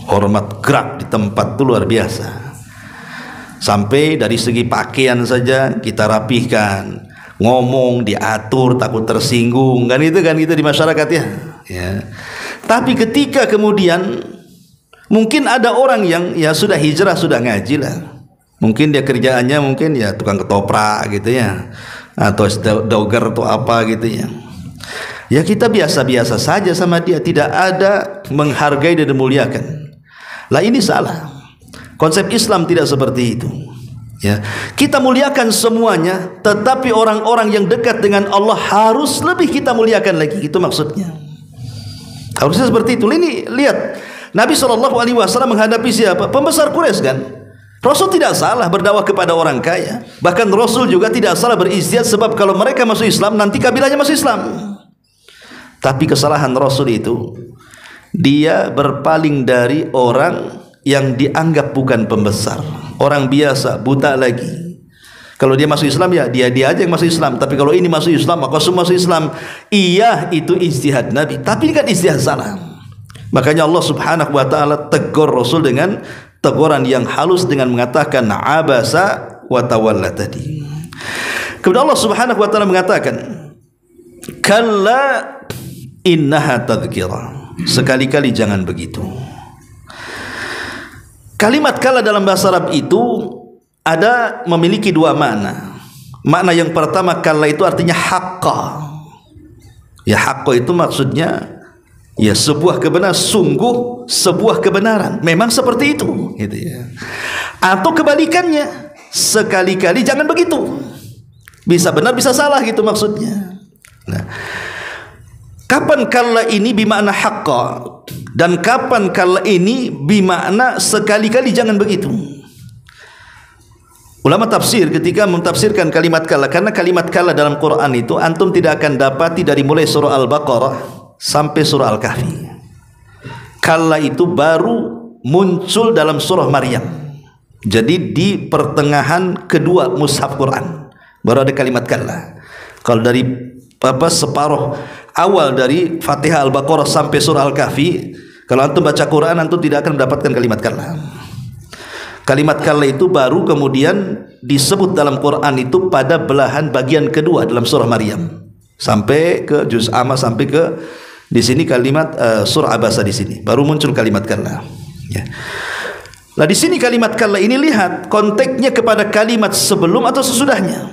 hormat gerak di tempat itu luar biasa, sampai dari segi pakaian saja kita rapihkan, ngomong diatur takut tersinggung kan itu di masyarakat ya. Tapi ketika kemudian mungkin ada orang yang ya sudah hijrah, sudah ngaji lah, mungkin dia kerjaannya mungkin ya tukang ketoprak gitu ya, atau doger atau apa gitu ya, ya kita biasa-biasa saja sama dia, tidak ada menghargai dan memuliakan. Lah ini salah. Konsep Islam tidak seperti itu ya. Kita muliakan semuanya, tetapi orang-orang yang dekat dengan Allah harus lebih kita muliakan lagi. Itu maksudnya, harusnya seperti itu. Ini lihat Nabi SAW menghadapi siapa? Pembesar Quraisy kan. Rasul tidak salah berdakwah kepada orang kaya, bahkan Rasul juga tidak salah beristiad, sebab kalau mereka masuk Islam nanti kabilahnya masuk Islam. Tapi kesalahan Rasul itu, dia berpaling dari orang yang dianggap bukan pembesar, orang biasa, buta lagi. Kalau dia masuk Islam ya dia aja yang masuk Islam, tapi kalau ini masuk Islam maka semua masuk Islam. Iya, itu ijtihad Nabi, tapi ini kan ijtihad salah. Makanya Allah subhanahu wa ta'ala tegur Rasul dengan teguran yang halus dengan mengatakan abasa wa tawalla tadi. Kemudian Allah subhanahu wa ta'ala mengatakan kalla innaha tadhkirah, sekali-kali jangan begitu. Kalimat kala dalam bahasa Arab itu memiliki dua makna. Makna yang pertama, kala itu artinya haqqa. Ya, haqqa itu maksudnya ya sebuah kebenaran, sungguh sebuah kebenaran, memang seperti itu gitu ya. Atau kebalikannya, sekali-kali jangan begitu, bisa benar bisa salah gitu maksudnya. Nah, kapan kala ini bimakna haqqa dan kapan kala ini bimakna sekali-kali jangan begitu? Ulama tafsir ketika mentafsirkan kalimat kala, karena kalimat kala dalam Quran itu antum tidak akan dapati dari mulai surah Al-Baqarah sampai surah Al-Kahfi. Kala itu baru muncul dalam surah Maryam. Jadi di pertengahan kedua mushaf Quran baru ada kalimat kala. Kalau dari separuh awal dari Fatihah Al-Baqarah sampai surah Al-Kahfi, kalau antum baca Quran antum tidak akan mendapatkan kalimat kala. Kalimat kala itu baru kemudian disebut dalam Quran itu pada belahan bagian kedua dalam surah Maryam sampai ke juz amma, sampai ke di sini kalimat surah Abasa, di sini baru muncul kalimat kala ya. Nah, di sini kalimat kala ini lihat konteksnya kepada kalimat sebelum atau sesudahnya.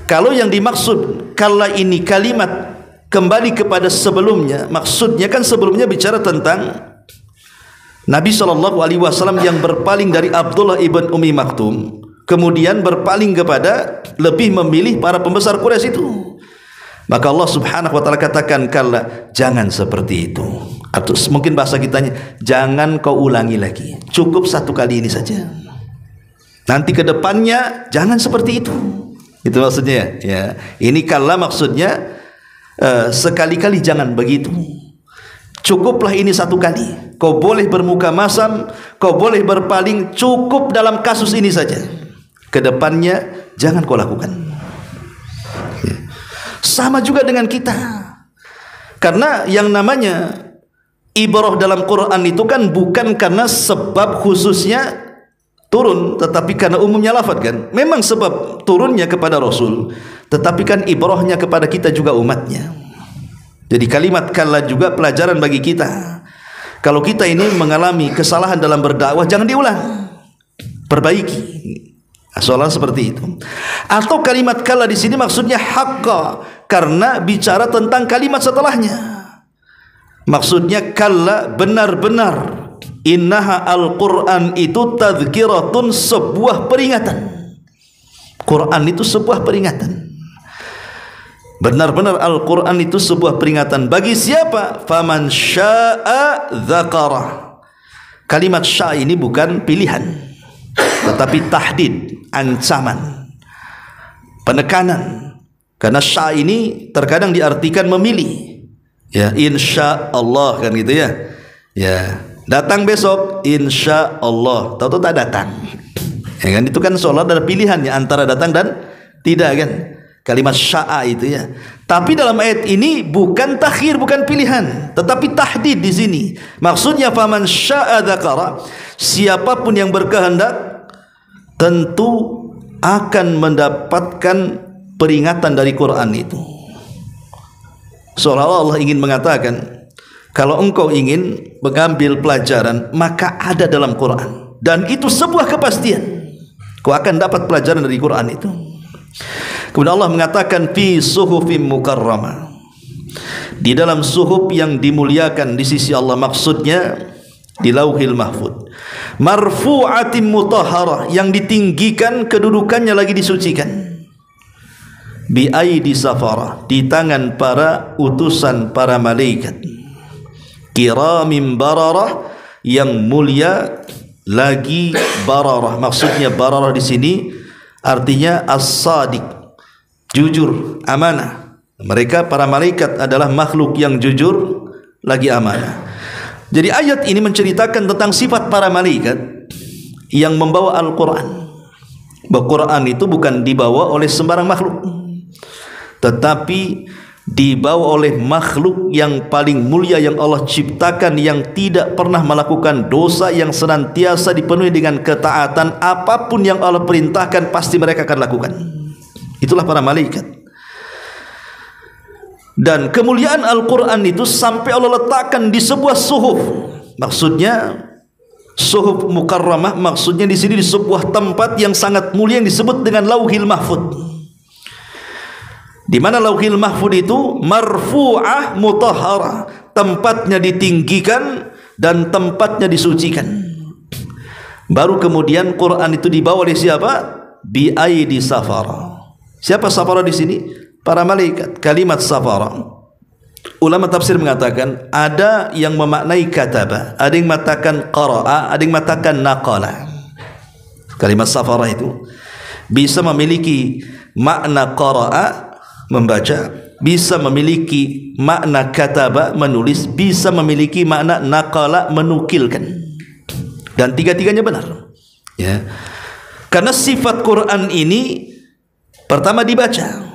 Kalau yang dimaksud kala ini kalimat kembali kepada sebelumnya, maksudnya kan sebelumnya bicara tentang Nabi SAW yang berpaling dari Abdullah ibn Ummi Maktum, kemudian berpaling kepada lebih memilih para pembesar Quraisy itu. Maka Allah subhanahu wa ta'ala katakan kala, jangan seperti itu. Atau mungkin bahasa kitanya, jangan kau ulangi lagi, cukup satu kali ini saja, nanti ke depannya jangan seperti itu. Itu maksudnya ya. Ini kala maksudnya sekali-kali jangan begitu, cukuplah ini satu kali. Kau boleh bermuka masam, kau boleh berpaling, cukup dalam kasus ini saja, kedepannya jangan kau lakukan ya. Sama juga dengan kita, karena yang namanya ibrah dalam Quran itu kan bukan karena sebab khususnya turun, tetapi karena umumnya lafaz kan. Memang sebab turunnya kepada Rasul, tetapi kan ibrahnya kepada kita juga umatnya. Jadi kalimat kala juga pelajaran bagi kita. Kalau kita ini mengalami kesalahan dalam berdakwah, jangan diulang, perbaiki. Soalnya seperti itu. Atau kalimat kala di sini maksudnya haqqa, karena bicara tentang kalimat setelahnya. Maksudnya kala benar-benar, innaha al-Quran itu tadhkiratun, sebuah peringatan. Quran itu sebuah peringatan. Benar-benar Al-Quran itu sebuah peringatan. Bagi siapa? Faman sya'a dzakara. Kalimat sya' ini bukan pilihan, tetapi tahdid, ancaman, penekanan. Karena sya' ini terkadang diartikan memilih. Ya, insya Allah kan gitu ya. Ya, datang besok insya Allah, tahu-tahu tak datang. Ya kan, itu kan seolah ada pilihannya antara datang dan tidak kan. Kalimat sya'a itu ya. Tapi dalam ayat ini bukan takhir, bukan pilihan, tetapi tahdid di sini. Maksudnya faman sya'a dzakara, siapapun yang berkehendak tentu akan mendapatkan peringatan dari Quran itu. Seolah-olah Allah ingin mengatakan, kalau engkau ingin mengambil pelajaran, maka ada dalam Quran, dan itu sebuah kepastian. Kau akan dapat pelajaran dari Quran itu. Kemudian Allah mengatakan fi suhufim mukarramah, di dalam suhuf yang dimuliakan di sisi Allah, maksudnya di Lauhil Mahfuz. Marfu'atin mutahharah, yang ditinggikan kedudukannya lagi disucikan. Bi aidi safarah, di tangan para utusan para malaikat. Kiramim bararah, yang mulia lagi bararah. Maksudnya bararah di sini artinya as-sadiq, jujur, amanah. Mereka para malaikat adalah makhluk yang jujur lagi amanah. Jadi ayat ini menceritakan tentang sifat para malaikat yang membawa Al-Quran. Bahwa Quran itu bukan dibawa oleh sembarang makhluk, tetapi dibawa oleh makhluk yang paling mulia yang Allah ciptakan, yang tidak pernah melakukan dosa, yang senantiasa dipenuhi dengan ketaatan. Apapun yang Allah perintahkan pasti mereka akan lakukan. Itulah para malaikat. Dan kemuliaan Al-Quran itu sampai Allah letakkan di sebuah suhuf. Maksudnya suhuf mukarramah, maksudnya di sini di sebuah tempat yang sangat mulia yang disebut dengan Lauhil Mahfuz. Di mana Lauhil Mahfuz itu marfu'ah mutahharah, tempatnya ditinggikan dan tempatnya disucikan. Baru kemudian Quran itu dibawa oleh siapa? Bi aidi safara. Siapa safara di sini? Para malaikat. Kalimat safara, ulama tafsir mengatakan ada yang memaknai kataba, ada yang mengatakan qara'a, ada yang mengatakan naqala. Kalimat safara itu bisa memiliki makna qara'a, membaca, bisa memiliki makna kataba, menulis, bisa memiliki makna naqala, menukilkan. Dan tiga-tiganya benar. Ya. Karena sifat Quran ini pertama dibaca.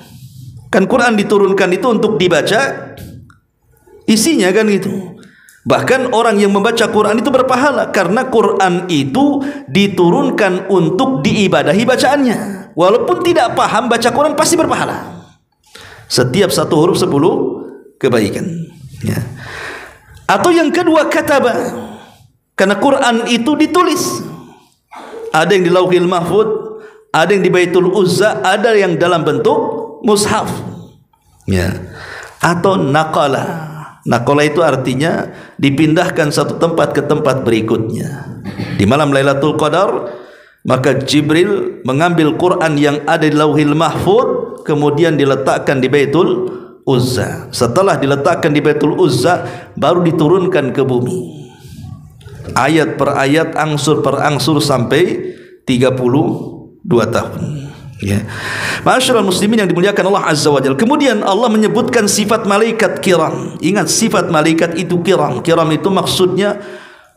Kan Quran diturunkan itu untuk dibaca, isinya kan gitu. Bahkan orang yang membaca Quran itu berpahala, karena Quran itu diturunkan untuk diibadahi bacaannya. Walaupun tidak paham baca Quran pasti berpahala. Setiap satu huruf 10 kebaikan. Ya. Atau yang kedua kataba, karena Quran itu ditulis. Ada yang di Lauhil Mahfuz, ada yang di Baitul Uzza, ada yang dalam bentuk mushaf. Ya. Atau naqala. Naqala itu artinya dipindahkan satu tempat ke tempat berikutnya. Di malam Lailatul Qadar, maka Jibril mengambil Quran yang ada di Lauhil Mahfuz, kemudian diletakkan di Baitul Uzza. Setelah diletakkan di Baitul Uzza, baru diturunkan ke bumi. Ayat per ayat, angsur per angsur, sampai 32 tahun. Ya. Ma'asyiral muslimin yang dimuliakan Allah Azza wa Jalla. Kemudian Allah menyebutkan sifat malaikat kiram. Ingat, sifat malaikat itu kiram. Kiram itu maksudnya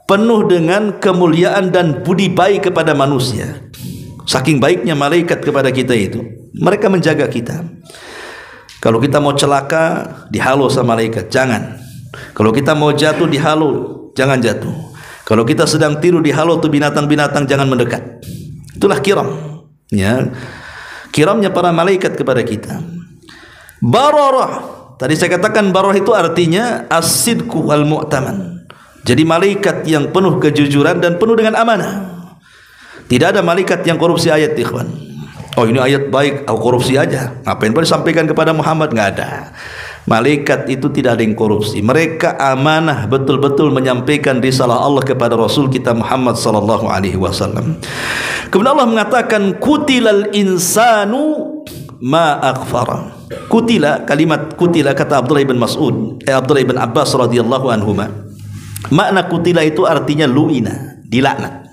penuh dengan kemuliaan dan budi baik kepada manusia. Saking baiknya malaikat kepada kita itu, mereka menjaga kita. Kalau kita mau celaka, dihalau sama malaikat, jangan. Kalau kita mau jatuh, dihalau, jangan jatuh. Kalau kita sedang tidur, dihalau tuh binatang-binatang, jangan mendekat. Itulah kiram. Ya. Kiramnya para malaikat kepada kita. Bararah, tadi saya katakan bararah itu artinya as-sidqu wal mu'taman. Jadi malaikat yang penuh kejujuran dan penuh dengan amanah. Tidak ada malaikat yang korupsi ayat, ikhwan. Oh, ini ayat baik, aku korupsi aja. Ngapain boleh sampaikan kepada Muhammad? Nggak ada. Malaikat itu tidak ada yang korupsi. Mereka amanah, betul-betul menyampaikan risalah Allah kepada Rasul kita Muhammad sallallahu alaihi wasallam. Kemudian Allah mengatakan kutilal insanu ma akfara. Kutila, kalimat kutila kata Abdullah bin Mas'ud, Abdullah bin Abbas radhiyallahu anhuma. Makna kutila itu artinya lu'ina, dilaknat.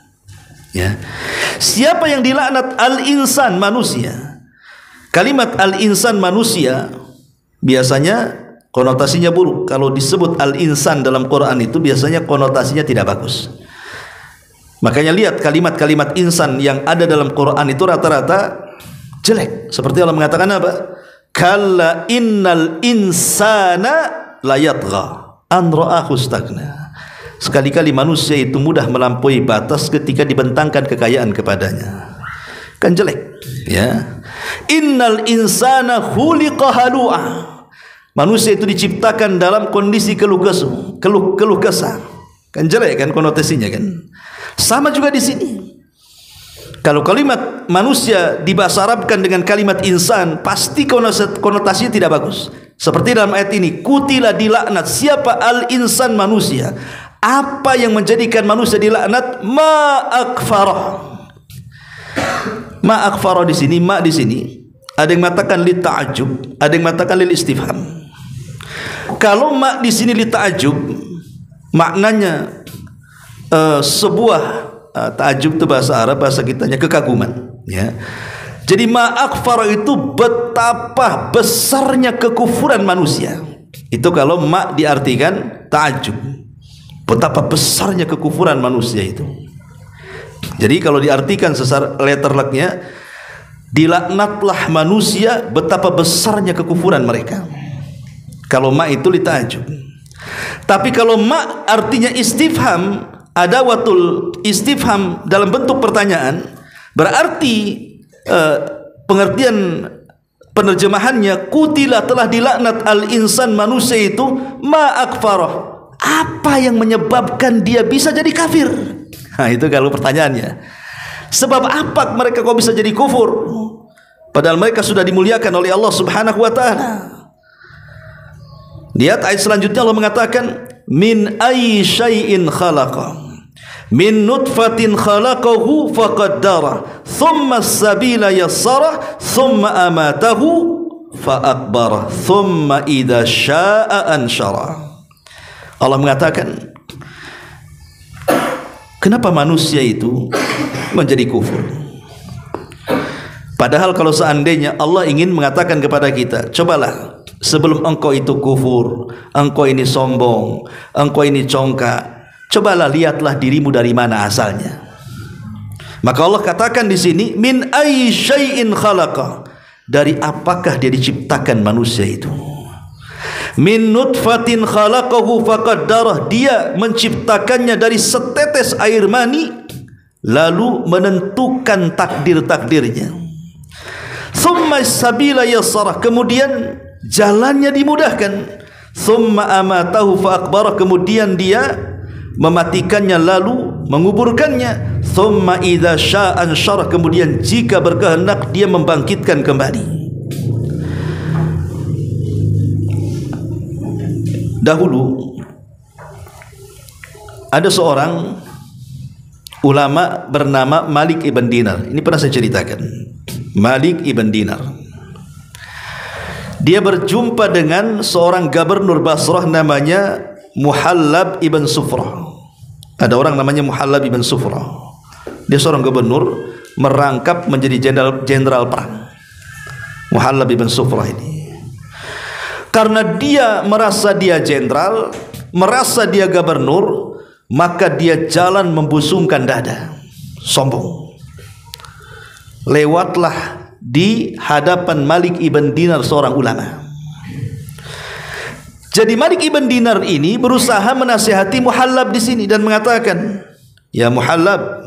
Ya. Siapa yang dilaknat? Al-insan, manusia. Kalimat al-insan, manusia, biasanya konotasinya buruk. Kalau disebut al-insan dalam Quran itu biasanya konotasinya tidak bagus. Makanya lihat kalimat-kalimat insan yang ada dalam Quran itu rata-rata jelek. Seperti Allah mengatakan apa? Kalla innal insana layatgha an ra'ahu istaghna. Sekali-kali manusia itu mudah melampaui batas ketika dibentangkan kekayaan kepadanya. Kan jelek, ya. Innal insana khuliqa halu'a. Manusia itu diciptakan dalam kondisi keluh kesah. Kan jelek kan konotasinya kan. Sama juga di sini. Kalau kalimat manusia dibahasa Arabkan dengan kalimat insan, pasti konotasinya tidak bagus. Seperti dalam ayat ini, kutila dilaknat siapa al-insan manusia. Apa yang menjadikan manusia dilaknat? Ma akfarah. Ma akfarah di sini, ma di sini ada yang mengatakan li ta'ajub, ada yang mengatakan lil istifham. Kalau ma di sini li ta'ajub, maknanya sebuah ta'ajub itu bahasa Arab, bahasa kitanya kekaguman, ya. Jadi ma akfarah itu betapa besarnya kekufuran manusia. Itu kalau ma diartikan ta'ajub, betapa besarnya kekufuran manusia itu. Jadi kalau diartikan secara letterleknya, dilaknatlah manusia betapa besarnya kekufuran mereka. Kalau ma itu li ta'ajub. Tapi kalau ma artinya istifham, adawatul istifham dalam bentuk pertanyaan, berarti pengertian penerjemahannya kutila telah dilaknat al-insan manusia itu ma akfarah. Apa yang menyebabkan dia bisa jadi kafir? Nah, itu kalau pertanyaannya. Sebab apa mereka kok bisa jadi kufur? Padahal mereka sudah dimuliakan oleh Allah Subhanahu wa taala. Lihat ayat selanjutnya Allah mengatakan min ayyi syai'in khalaqa min nutfatin khalaqahu faqaddara thumma as-sabila yassara thumma amatahu faakbara thumma idza syaa'a ansyara. Allah mengatakan, kenapa manusia itu menjadi kufur? Padahal kalau seandainya Allah ingin mengatakan kepada kita, cobalah sebelum engkau itu kufur, engkau ini sombong, engkau ini congkak, cobalah lihatlah dirimu dari mana asalnya. Maka Allah katakan di sini min ayyi syai'in khalaqa, dari apakah dia diciptakan manusia itu? Min nutfatin khalaqahu faqaddarah, dia menciptakannya dari setetes air mani lalu menentukan takdir-takdirnya. Thumma sabila yassarah, kemudian jalannya dimudahkan. Thumma amatahu faakbarah, kemudian dia mematikannya lalu menguburkannya. Thumma idza syaa'a ansyarah, kemudian jika berkehendak dia membangkitkan kembali. Dahulu ada seorang ulama bernama Malik ibn Dinar. Ini pernah saya ceritakan. Malik ibn Dinar, dia berjumpa dengan seorang gubernur Basrah namanya Muhallab ibn Sufrah. Ada orang namanya Muhallab ibn Sufrah. Dia seorang gubernur merangkap menjadi jenderal perang. Muhallab ibn Sufrah ini, karena dia merasa dia jenderal, merasa dia gubernur, maka dia jalan membusungkan dada, sombong. Lewatlah di hadapan Malik ibn Dinar, seorang ulama. Jadi Malik ibn Dinar ini berusaha menasihati Muhallab di sini dan mengatakan, ya Muhallab,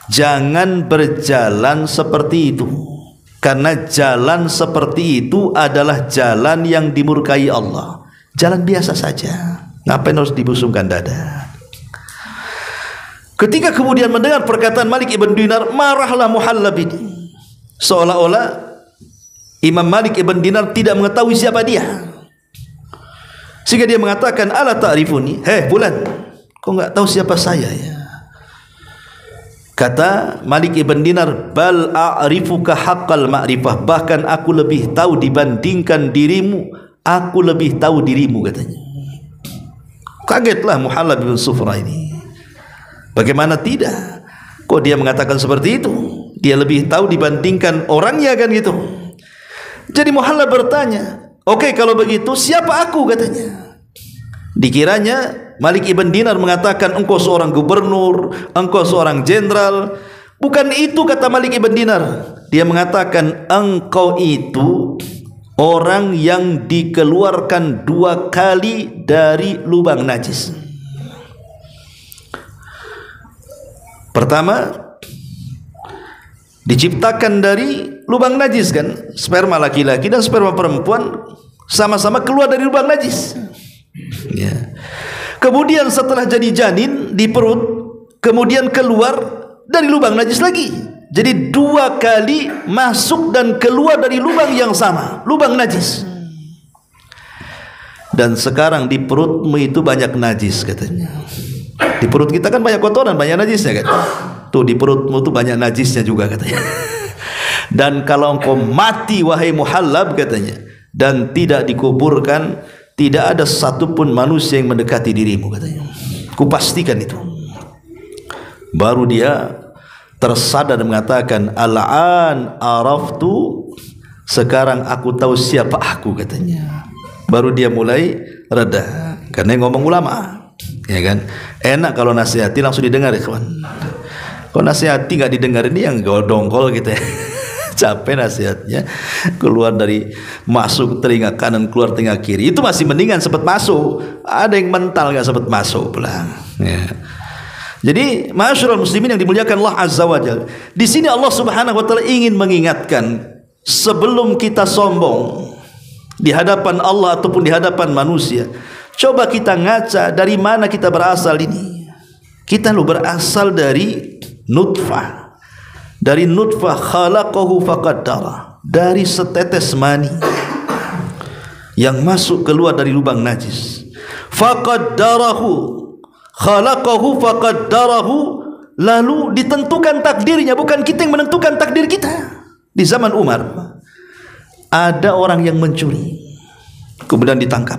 jangan berjalan seperti itu, karena jalan seperti itu adalah jalan yang dimurkai Allah. Jalan biasa saja, ngapain harus dibusungkan dada? Ketika kemudian mendengar perkataan Malik ibn Dinar, marahlah Muhallab ini, seolah-olah Imam Malik ibn Dinar tidak mengetahui siapa dia, sehingga dia mengatakan, ala ta'rifuni, hei bulan, kau enggak tahu siapa saya ya? Kata Malik ibn Dinar, bal a'rifuka haqqal ma'rifah, bahkan aku lebih tahu dibandingkan dirimu, aku lebih tahu dirimu, katanya. Kagetlah Muhallab bin Sufrah ini. Bagaimana tidak? Kok dia mengatakan seperti itu? Dia lebih tahu dibandingkan orangnya, kan gitu. Jadi Muhallab bertanya, Oke, kalau begitu siapa aku, katanya. Dikiranya Malik ibn Dinar mengatakan engkau seorang gubernur, engkau seorang jenderal. Bukan itu kata Malik ibn Dinar. Dia mengatakan engkau itu orang yang dikeluarkan 2 kali dari lubang najis. Pertama, diciptakan dari lubang najis kan, sperma laki-laki dan sperma perempuan sama-sama keluar dari lubang najis. Ya. Kemudian setelah jadi janin di perut, kemudian keluar dari lubang najis lagi. Jadi 2 kali masuk dan keluar dari lubang yang sama, lubang najis. Dan sekarang di perutmu itu banyak najis, katanya. Di perut kita kan banyak kotoran, banyak najisnya kan. Tuh di perutmu tuh banyak najisnya juga, katanya. Dan kalau engkau mati wahai Muhallab, katanya, dan tidak dikuburkan, tidak ada satupun manusia yang mendekati dirimu, katanya. Kupastikan itu. Baru dia tersadar dan mengatakan, al-an araftu, sekarang aku tahu siapa aku, katanya. Baru dia mulai reda, karena yang ngomong ulama, ya kan. Enak kalau nasihati langsung didengar, ya kawan. Kalau nasihati nggak didengar, ini yang dongkol gitu ya. Capek nasihatnya, keluar dari masuk telinga kanan, keluar telinga kiri. Itu masih mendingan sempat masuk. Ada yang mental nggak sempat masuk pulang. Ya. Jadi, ma'asyiral muslimin yang dimuliakan Allah Azza wa Jalla, di sini Allah Subhanahu wa taala ingin mengingatkan, sebelum kita sombong di hadapan Allah ataupun di hadapan manusia, coba kita ngaca dari mana kita berasal ini. Kita berasal dari nutfah. Dari nutfah khalaqahu faqaddara, dari setetes mani yang masuk keluar dari lubang najis. Faqaddarahu, khalaqahu faqaddarahu, lalu ditentukan takdirnya. Bukan kita yang menentukan takdir kita. Di zaman Umar ada orang yang mencuri, kemudian ditangkap,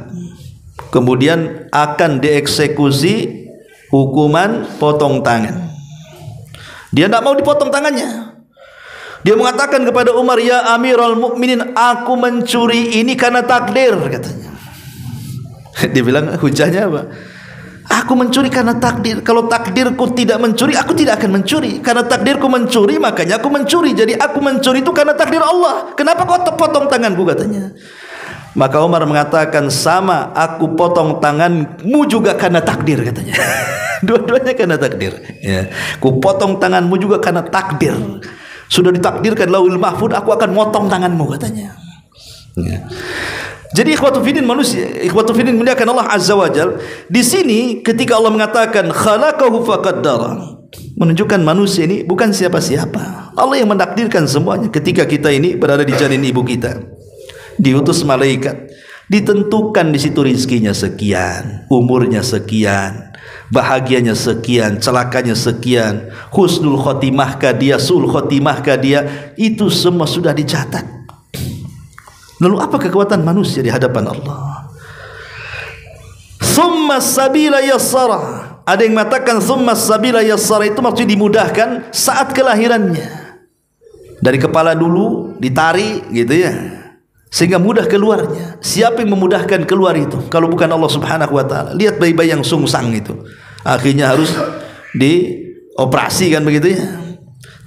kemudian akan dieksekusi hukuman potong tangan. Dia tidak mau dipotong tangannya. Dia mengatakan kepada Umar, ya Amirul Mukminin, aku mencuri ini karena takdir, katanya. Dia bilang, hujahnya apa? Aku mencuri karena takdir. Kalau takdirku tidak mencuri, aku tidak akan mencuri. Karena takdirku mencuri, makanya aku mencuri. Jadi aku mencuri itu karena takdir Allah. Kenapa kau potong tanganku, katanya. Maka Umar mengatakan, sama, aku potong tanganmu juga karena takdir, katanya. Dua-duanya karena takdir, ya. Ku potong tanganmu juga karena takdir. Sudah ditakdirkan lauhul mahfud, aku akan motong tanganmu, katanya. Ya. Jadi ikhwatu fiddin manusia, ikhwatu fiddin muliakan Allah Azza wa Jalla. Di sini ketika Allah mengatakan khalaqahu faqaddara, menunjukkan manusia ini bukan siapa-siapa. Allah yang mentakdirkan semuanya. Ketika kita ini berada di janin ibu kita, diutus malaikat, ditentukan di situ rizkinya sekian, umurnya sekian, bahagianya sekian, celakanya sekian, husnul khotimah kah dia, sul khotimah kah dia, itu semua sudah dicatat. Lalu apa kekuatan manusia di hadapan Allah? Tsumma sabila yassara. Ada yang mengatakan tsumma sabila yassara itu maksudnya dimudahkan saat kelahirannya. Dari kepala dulu ditarik gitu ya, sehingga mudah keluarnya. Siapa yang memudahkan keluar itu kalau bukan Allah Subhanahu wa taala? Lihat bayi-bayi yang sungsang itu, akhirnya harus dioperasi kan begitu ya.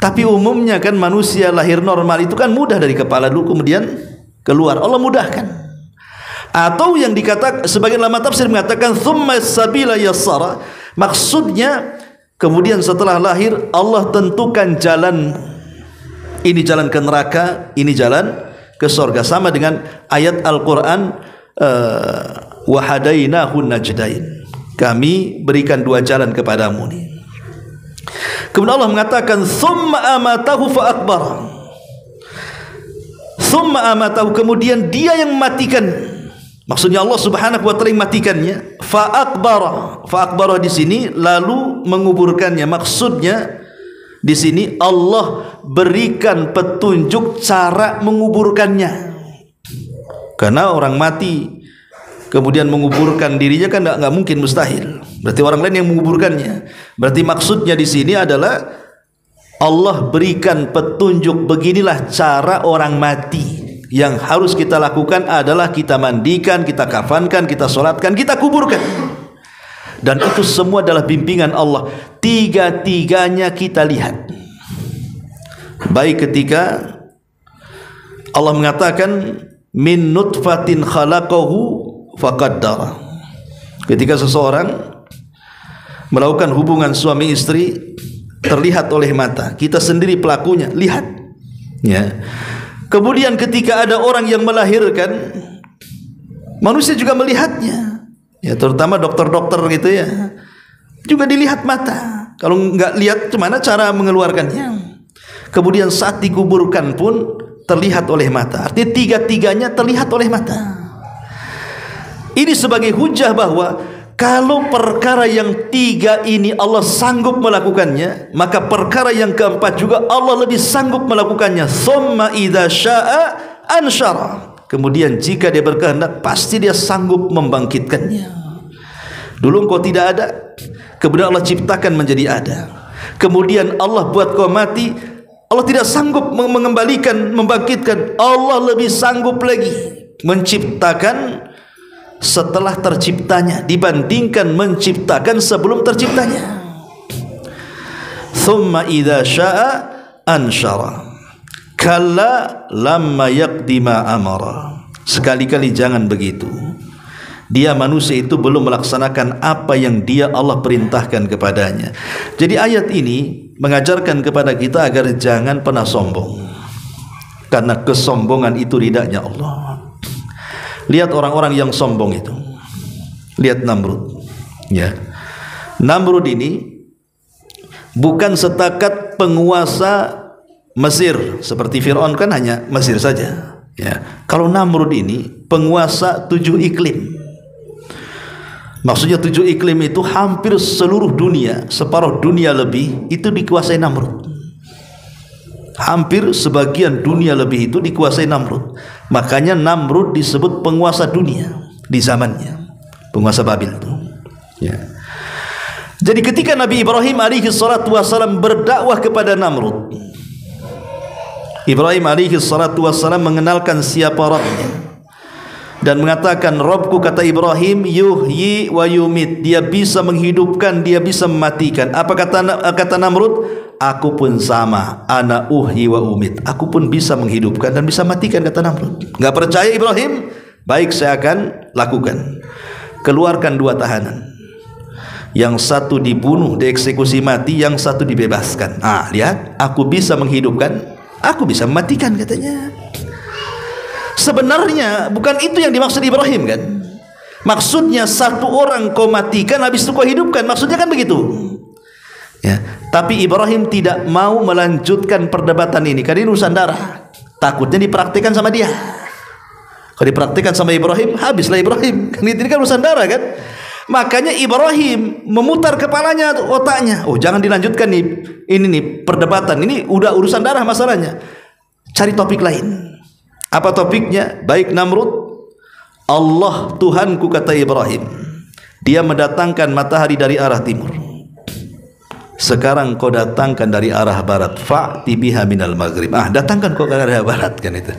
Tapi umumnya kan manusia lahir normal itu kan mudah dari kepala dulu kemudian keluar. Allah mudahkan. Atau yang dikatakan sebagian ulama tafsir mengatakan tsumma sabila yassara, maksudnya kemudian setelah lahir Allah tentukan jalan. Ini jalan ke neraka, ini jalan ke surga, sama dengan ayat Al-Qur'an wa hadainahu najdain, kami berikan 2 jalan kepadamu nih. Kemudian Allah mengatakan tsumma amatahu fa akbar, tsumma amatahu, kemudian dia yang mematikan, maksudnya Allah Subhanahu wa taala yang matikannya. Fa akbara di sini lalu menguburkannya, maksudnya di sini Allah berikan petunjuk cara menguburkannya. Karena orang mati kemudian menguburkan dirinya kan nggak mungkin, mustahil. Berarti orang lain yang menguburkannya. Berarti maksudnya di sini adalah Allah berikan petunjuk, beginilah cara orang mati. Yang harus kita lakukan adalah kita mandikan, kita kafankan, kita solatkan, kita kuburkan. Dan itu semua adalah bimbingan Allah. Tiga-tiganya kita lihat. Baik ketika Allah mengatakan min nutfatin khalaqahu faqaddara. Ketika seseorang melakukan hubungan suami istri, terlihat oleh mata, kita sendiri pelakunya, lihat. Ya. Kemudian ketika ada orang yang melahirkan, manusia juga melihatnya. Ya, terutama dokter-dokter gitu ya, juga dilihat mata. Kalau nggak lihat, gimana cara mengeluarkannya? Kemudian saat dikuburkan pun terlihat oleh mata. Artinya tiga-tiganya terlihat oleh mata. Ini sebagai hujah bahwa kalau perkara yang tiga ini Allah sanggup melakukannya, maka perkara yang keempat juga Allah lebih sanggup melakukannya. Tsumma idza syaa ansyara. Kemudian jika dia berkehendak, pasti dia sanggup membangkitkannya. Dulu engkau tidak ada, kemudian Allah ciptakan menjadi ada. Kemudian Allah buat kau mati, Allah tidak sanggup mengembalikan, membangkitkan. Allah lebih sanggup lagi menciptakan setelah terciptanya dibandingkan menciptakan sebelum terciptanya. Tsumma idza syaa ansyara. Kalla lamma yaqdi ma amara. Sekali-kali jangan begitu. Dia manusia itu belum melaksanakan apa yang dia Allah perintahkan kepadanya. Jadi ayat ini mengajarkan kepada kita agar jangan pernah sombong. Karena kesombongan itu ridanya Allah. Lihat orang-orang yang sombong itu. Lihat Namrud. Ya. Namrud ini bukan setakat penguasa Mesir, seperti Fir'aun kan hanya Mesir saja. Ya. Kalau Namrud ini penguasa 7 iklim. Maksudnya 7 iklim itu hampir seluruh dunia, separuh dunia lebih itu dikuasai Namrud. Hampir sebagian dunia lebih itu dikuasai Namrud. Makanya Namrud disebut penguasa dunia di zamannya, penguasa Babil itu. Ya. Jadi ketika Nabi Ibrahim alaihi salatu wasallam berdakwah kepada Namrud, Ibrahim alaihi salatu wasallam mengenalkan siapa Rabbnya dan mengatakan, Rabbku, kata Ibrahim, yuhyi wa yumit. Dia bisa menghidupkan, dia bisa mematikan. Apa kata Namrud? Aku pun sama, ana uhyi wa umit. Aku pun bisa menghidupkan dan bisa matikan, kata Namrud. Enggak percaya Ibrahim? Baik, saya akan lakukan. Keluarkan 2 tahanan. Yang satu dibunuh, dieksekusi mati, yang satu dibebaskan. Ah, lihat, aku bisa menghidupkan, aku bisa mematikan, katanya. Sebenarnya bukan itu yang dimaksud Ibrahim kan? Maksudnya satu orang kau matikan, habis itu kau hidupkan. Maksudnya kan begitu. Ya, tapi Ibrahim tidak mau melanjutkan perdebatan ini karena ini urusan darah. Takutnya dipraktikkan sama dia. Kalau dipraktikkan sama Ibrahim, habislah Ibrahim. Kan ini kan urusan darah kan? Makanya Ibrahim memutar kepalanya, otaknya. Oh, jangan dilanjutkan nih. Ini nih perdebatan. Ini udah urusan darah masalahnya. Cari topik lain. Apa topiknya? Baik Namrud, Allah Tuhanku, kata Ibrahim. Dia mendatangkan matahari dari arah timur. Sekarang kau datangkan dari arah barat. Fa'ti biha minal maghrib. Ah, datangkan kau ke arah barat, kan itu.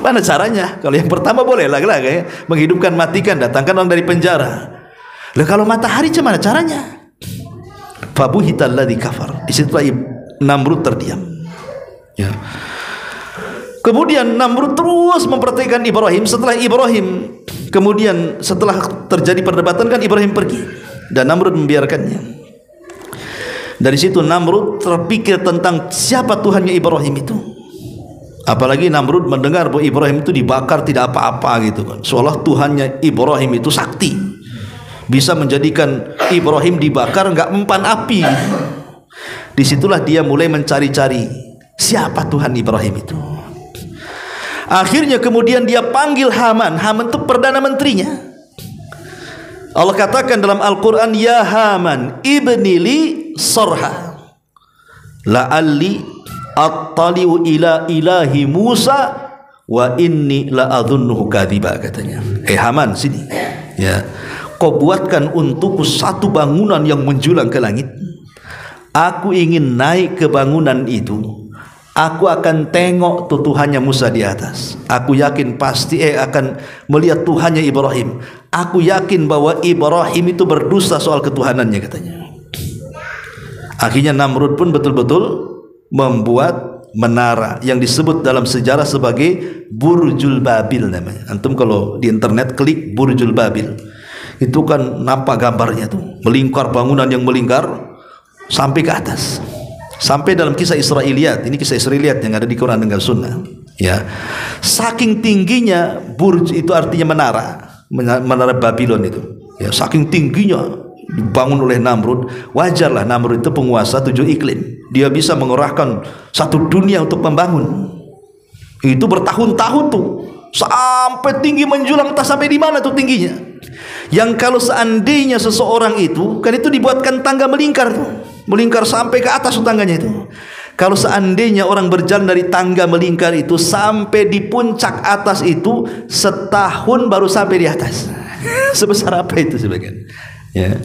Mana caranya? Kalau yang pertama boleh lah ya. Menghidupkan, matikan, datangkan orang dari penjara. Lah kalau matahari gimana caranya? Fabuhital ladzi kafar. Di situlah Namrud terdiam. Ya. Kemudian Namrud terus memperhatikan Ibrahim. Setelah Ibrahim, kemudian setelah terjadi perdebatan kan Ibrahim pergi dan Namrud membiarkannya. Dari situ Namrud terpikir tentang siapa Tuhannya Ibrahim itu. Apalagi Namrud mendengar bahwa Ibrahim itu dibakar tidak apa-apa gitu kan. Seolah Tuhannya Ibrahim itu sakti, bisa menjadikan Ibrahim dibakar nggak mempan api. Disitulah dia mulai mencari-cari siapa Tuhan Ibrahim itu. Akhirnya kemudian dia panggil Haman. Haman itu perdana menterinya. Allah katakan dalam Al-Quran, ya Haman ibnili sarha la'alli attali'u ila ilahi Musa wa inni la'adhunnuhu kadhiba, katanya. Haman, sini ya, kau buatkan untukku satu bangunan yang menjulang ke langit. Aku ingin naik ke bangunan itu. Aku akan tengok tuh Tuhannya Musa di atas. Aku yakin pasti akan melihat Tuhannya Ibrahim. Aku yakin bahwa Ibrahim itu berdusta soal ketuhanannya, katanya. Akhirnya Namrud pun betul-betul membuat menara yang disebut dalam sejarah sebagai Burjul Babil namanya. Antum kalau di internet klik Burjul Babil, itu kan nampak gambarnya tuh, melingkar, bangunan yang melingkar sampai ke atas. Sampai dalam kisah Israiliyat, ini kisah Israiliyat yang ada di Quran dan Sunnah, ya. Saking tingginya burj itu artinya menara Babylon itu, ya. Saking tingginya dibangun oleh Namrud. Wajarlah Namrud itu penguasa 7 iklim. Dia bisa mengerahkan satu dunia untuk membangun. Itu bertahun-tahun tuh, sampai tinggi menjulang, entah sampai di mana tuh tingginya. Yang kalau seandainya seseorang itu, kan itu dibuatkan tangga melingkar tuh, melingkar sampai ke atas tangganya itu. Kalau seandainya orang berjalan dari tangga melingkar itu sampai di puncak atas itu, setahun baru sampai di atas. Sebesar apa itu sebagian? Ya.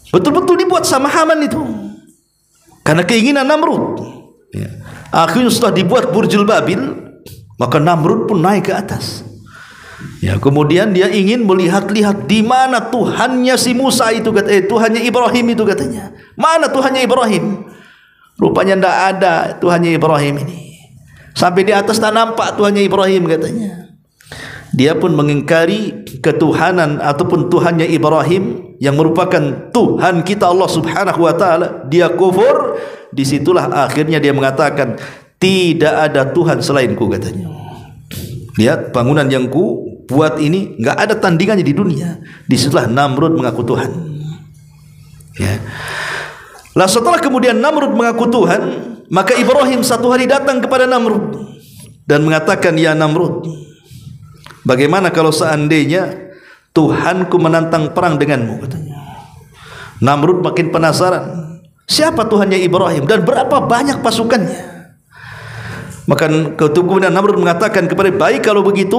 Betul-betul dibuat sama Haman itu, karena keinginan Namrud. Ya. Akhirnya setelah dibuat Burjul Babil, maka Namrud pun naik ke atas. Ya, kemudian dia ingin melihat-lihat di mana Tuhannya si Musa itu, Tuhannya Ibrahim itu, katanya. Mana Tuhannya Ibrahim? Rupanya tidak ada Tuhannya Ibrahim ini. Sampai di atas tak nampak Tuhannya Ibrahim, katanya. Dia pun mengingkari ketuhanan ataupun Tuhannya Ibrahim yang merupakan Tuhan kita Allah Subhanahu wa taala. Dia kufur. Disitulah akhirnya dia mengatakan, tidak ada Tuhan selainku, katanya. Lihat, bangunan yang ku buat ini nggak ada tandingannya di dunia. Disitulah Namrud mengaku Tuhan. Ya. Lah setelah kemudian Namrud mengaku Tuhan, maka Ibrahim satu hari datang kepada Namrud dan mengatakan, ya Namrud, bagaimana kalau seandainya Tuhanku menantang perang denganmu, katanya. Namrud makin penasaran, siapa Tuhannya Ibrahim dan berapa banyak pasukannya. Maka kemudian Namrud mengatakan kepada, baik kalau begitu,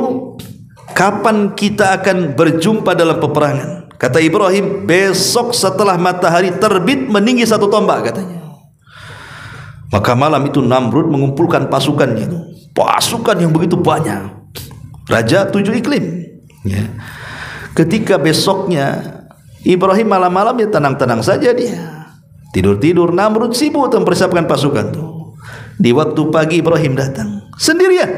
kapan kita akan berjumpa dalam peperangan? Kata Ibrahim, besok setelah matahari terbit meninggi 1 tombak, katanya. Maka malam itu Namrud mengumpulkan pasukannya, pasukan yang begitu banyak, raja 7 iklim. Ya. Ketika besoknya Ibrahim malam-malam ya tenang-tenang saja, dia tidur-tidur. Namrud sibuk mempersiapkan pasukan tuh. Di waktu pagi Ibrahim datang sendirian.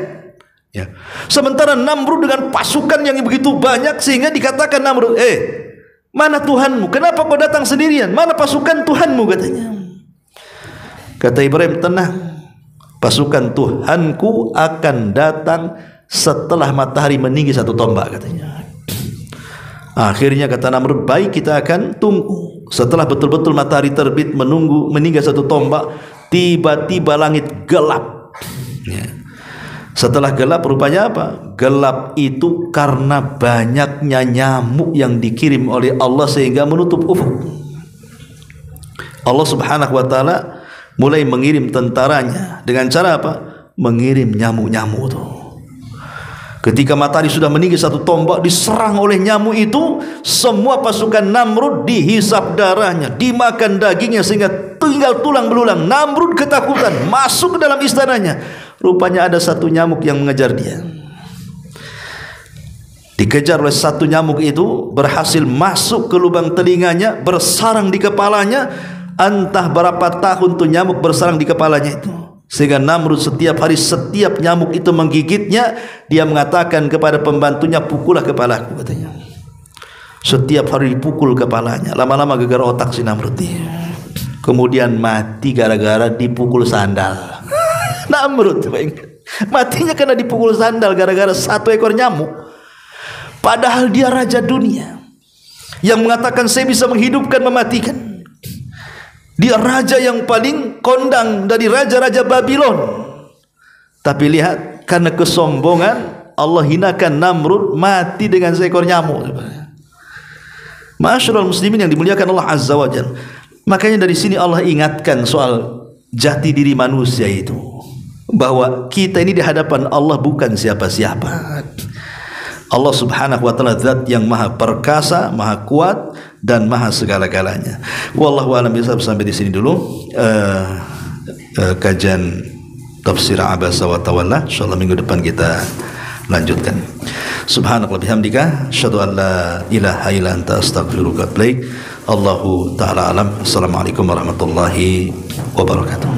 Ya. Sementara Namrud dengan pasukan yang begitu banyak, sehingga dikatakan Namrud, mana Tuhanmu? Kenapa kau datang sendirian? Mana pasukan Tuhanmu, katanya. Kata Ibrahim, tenang, pasukan Tuhanku akan datang setelah matahari meninggi 1 tombak, katanya. Akhirnya kata Namrud, baik, kita akan tunggu. Setelah betul-betul matahari terbit meninggi 1 tombak, tiba-tiba langit gelap. Ya. Setelah gelap, rupanya apa? Gelap itu karena banyaknya nyamuk yang dikirim oleh Allah sehingga menutup ufuk. Allah Subhanahu wa taala mulai mengirim tentaranya dengan cara apa? Mengirim nyamuk-nyamuk itu. Ketika matahari sudah meninggi 1 tombak, diserang oleh nyamuk itu, semua pasukan Namrud dihisap darahnya, dimakan dagingnya sehingga tinggal tulang belulang. Namrud ketakutan, masuk ke dalam istananya. Rupanya ada 1 nyamuk yang mengejar dia. Dikejar oleh 1 nyamuk itu, berhasil masuk ke lubang telinganya, bersarang di kepalanya. Entah berapa tahun tuh nyamuk bersarang di kepalanya itu, sehingga Namrud setiap hari, setiap nyamuk itu menggigitnya, dia mengatakan kepada pembantunya, pukullah kepalaku, katanya. Setiap hari dipukul kepalanya. Lama-lama gegar otak si Namrud dia. Kemudian mati gara-gara dipukul sandal. Namrud matinya karena dipukul sandal gara-gara 1 ekor nyamuk. Padahal dia raja dunia yang mengatakan, saya bisa menghidupkan, mematikan. Dia raja yang paling kondang dari raja-raja Babylon. Tapi lihat, karena kesombongan Allah hinakan Namrud, mati dengan seekor nyamuk. Ma'asyiral muslimin yang dimuliakan Allah Azza wa Jalla. Makanya dari sini Allah ingatkan soal jati diri manusia itu, bahwa kita ini di hadapan Allah bukan siapa-siapa. Allah Subhanahu wa taala zat yang maha perkasa, maha kuat dan maha segala-galanya. Wallahu a'lam bishawab. Sampai di sini dulu. kajian tafsir Abasa wa Tawalla. Insyaallah minggu depan kita lanjutkan. Subhanallah bihamdika asyhadu an la ilaha illa anta astaghfiruka wa atubu ilaik. Allahu taala alam. Assalamualaikum warahmatullahi wabarakatuh.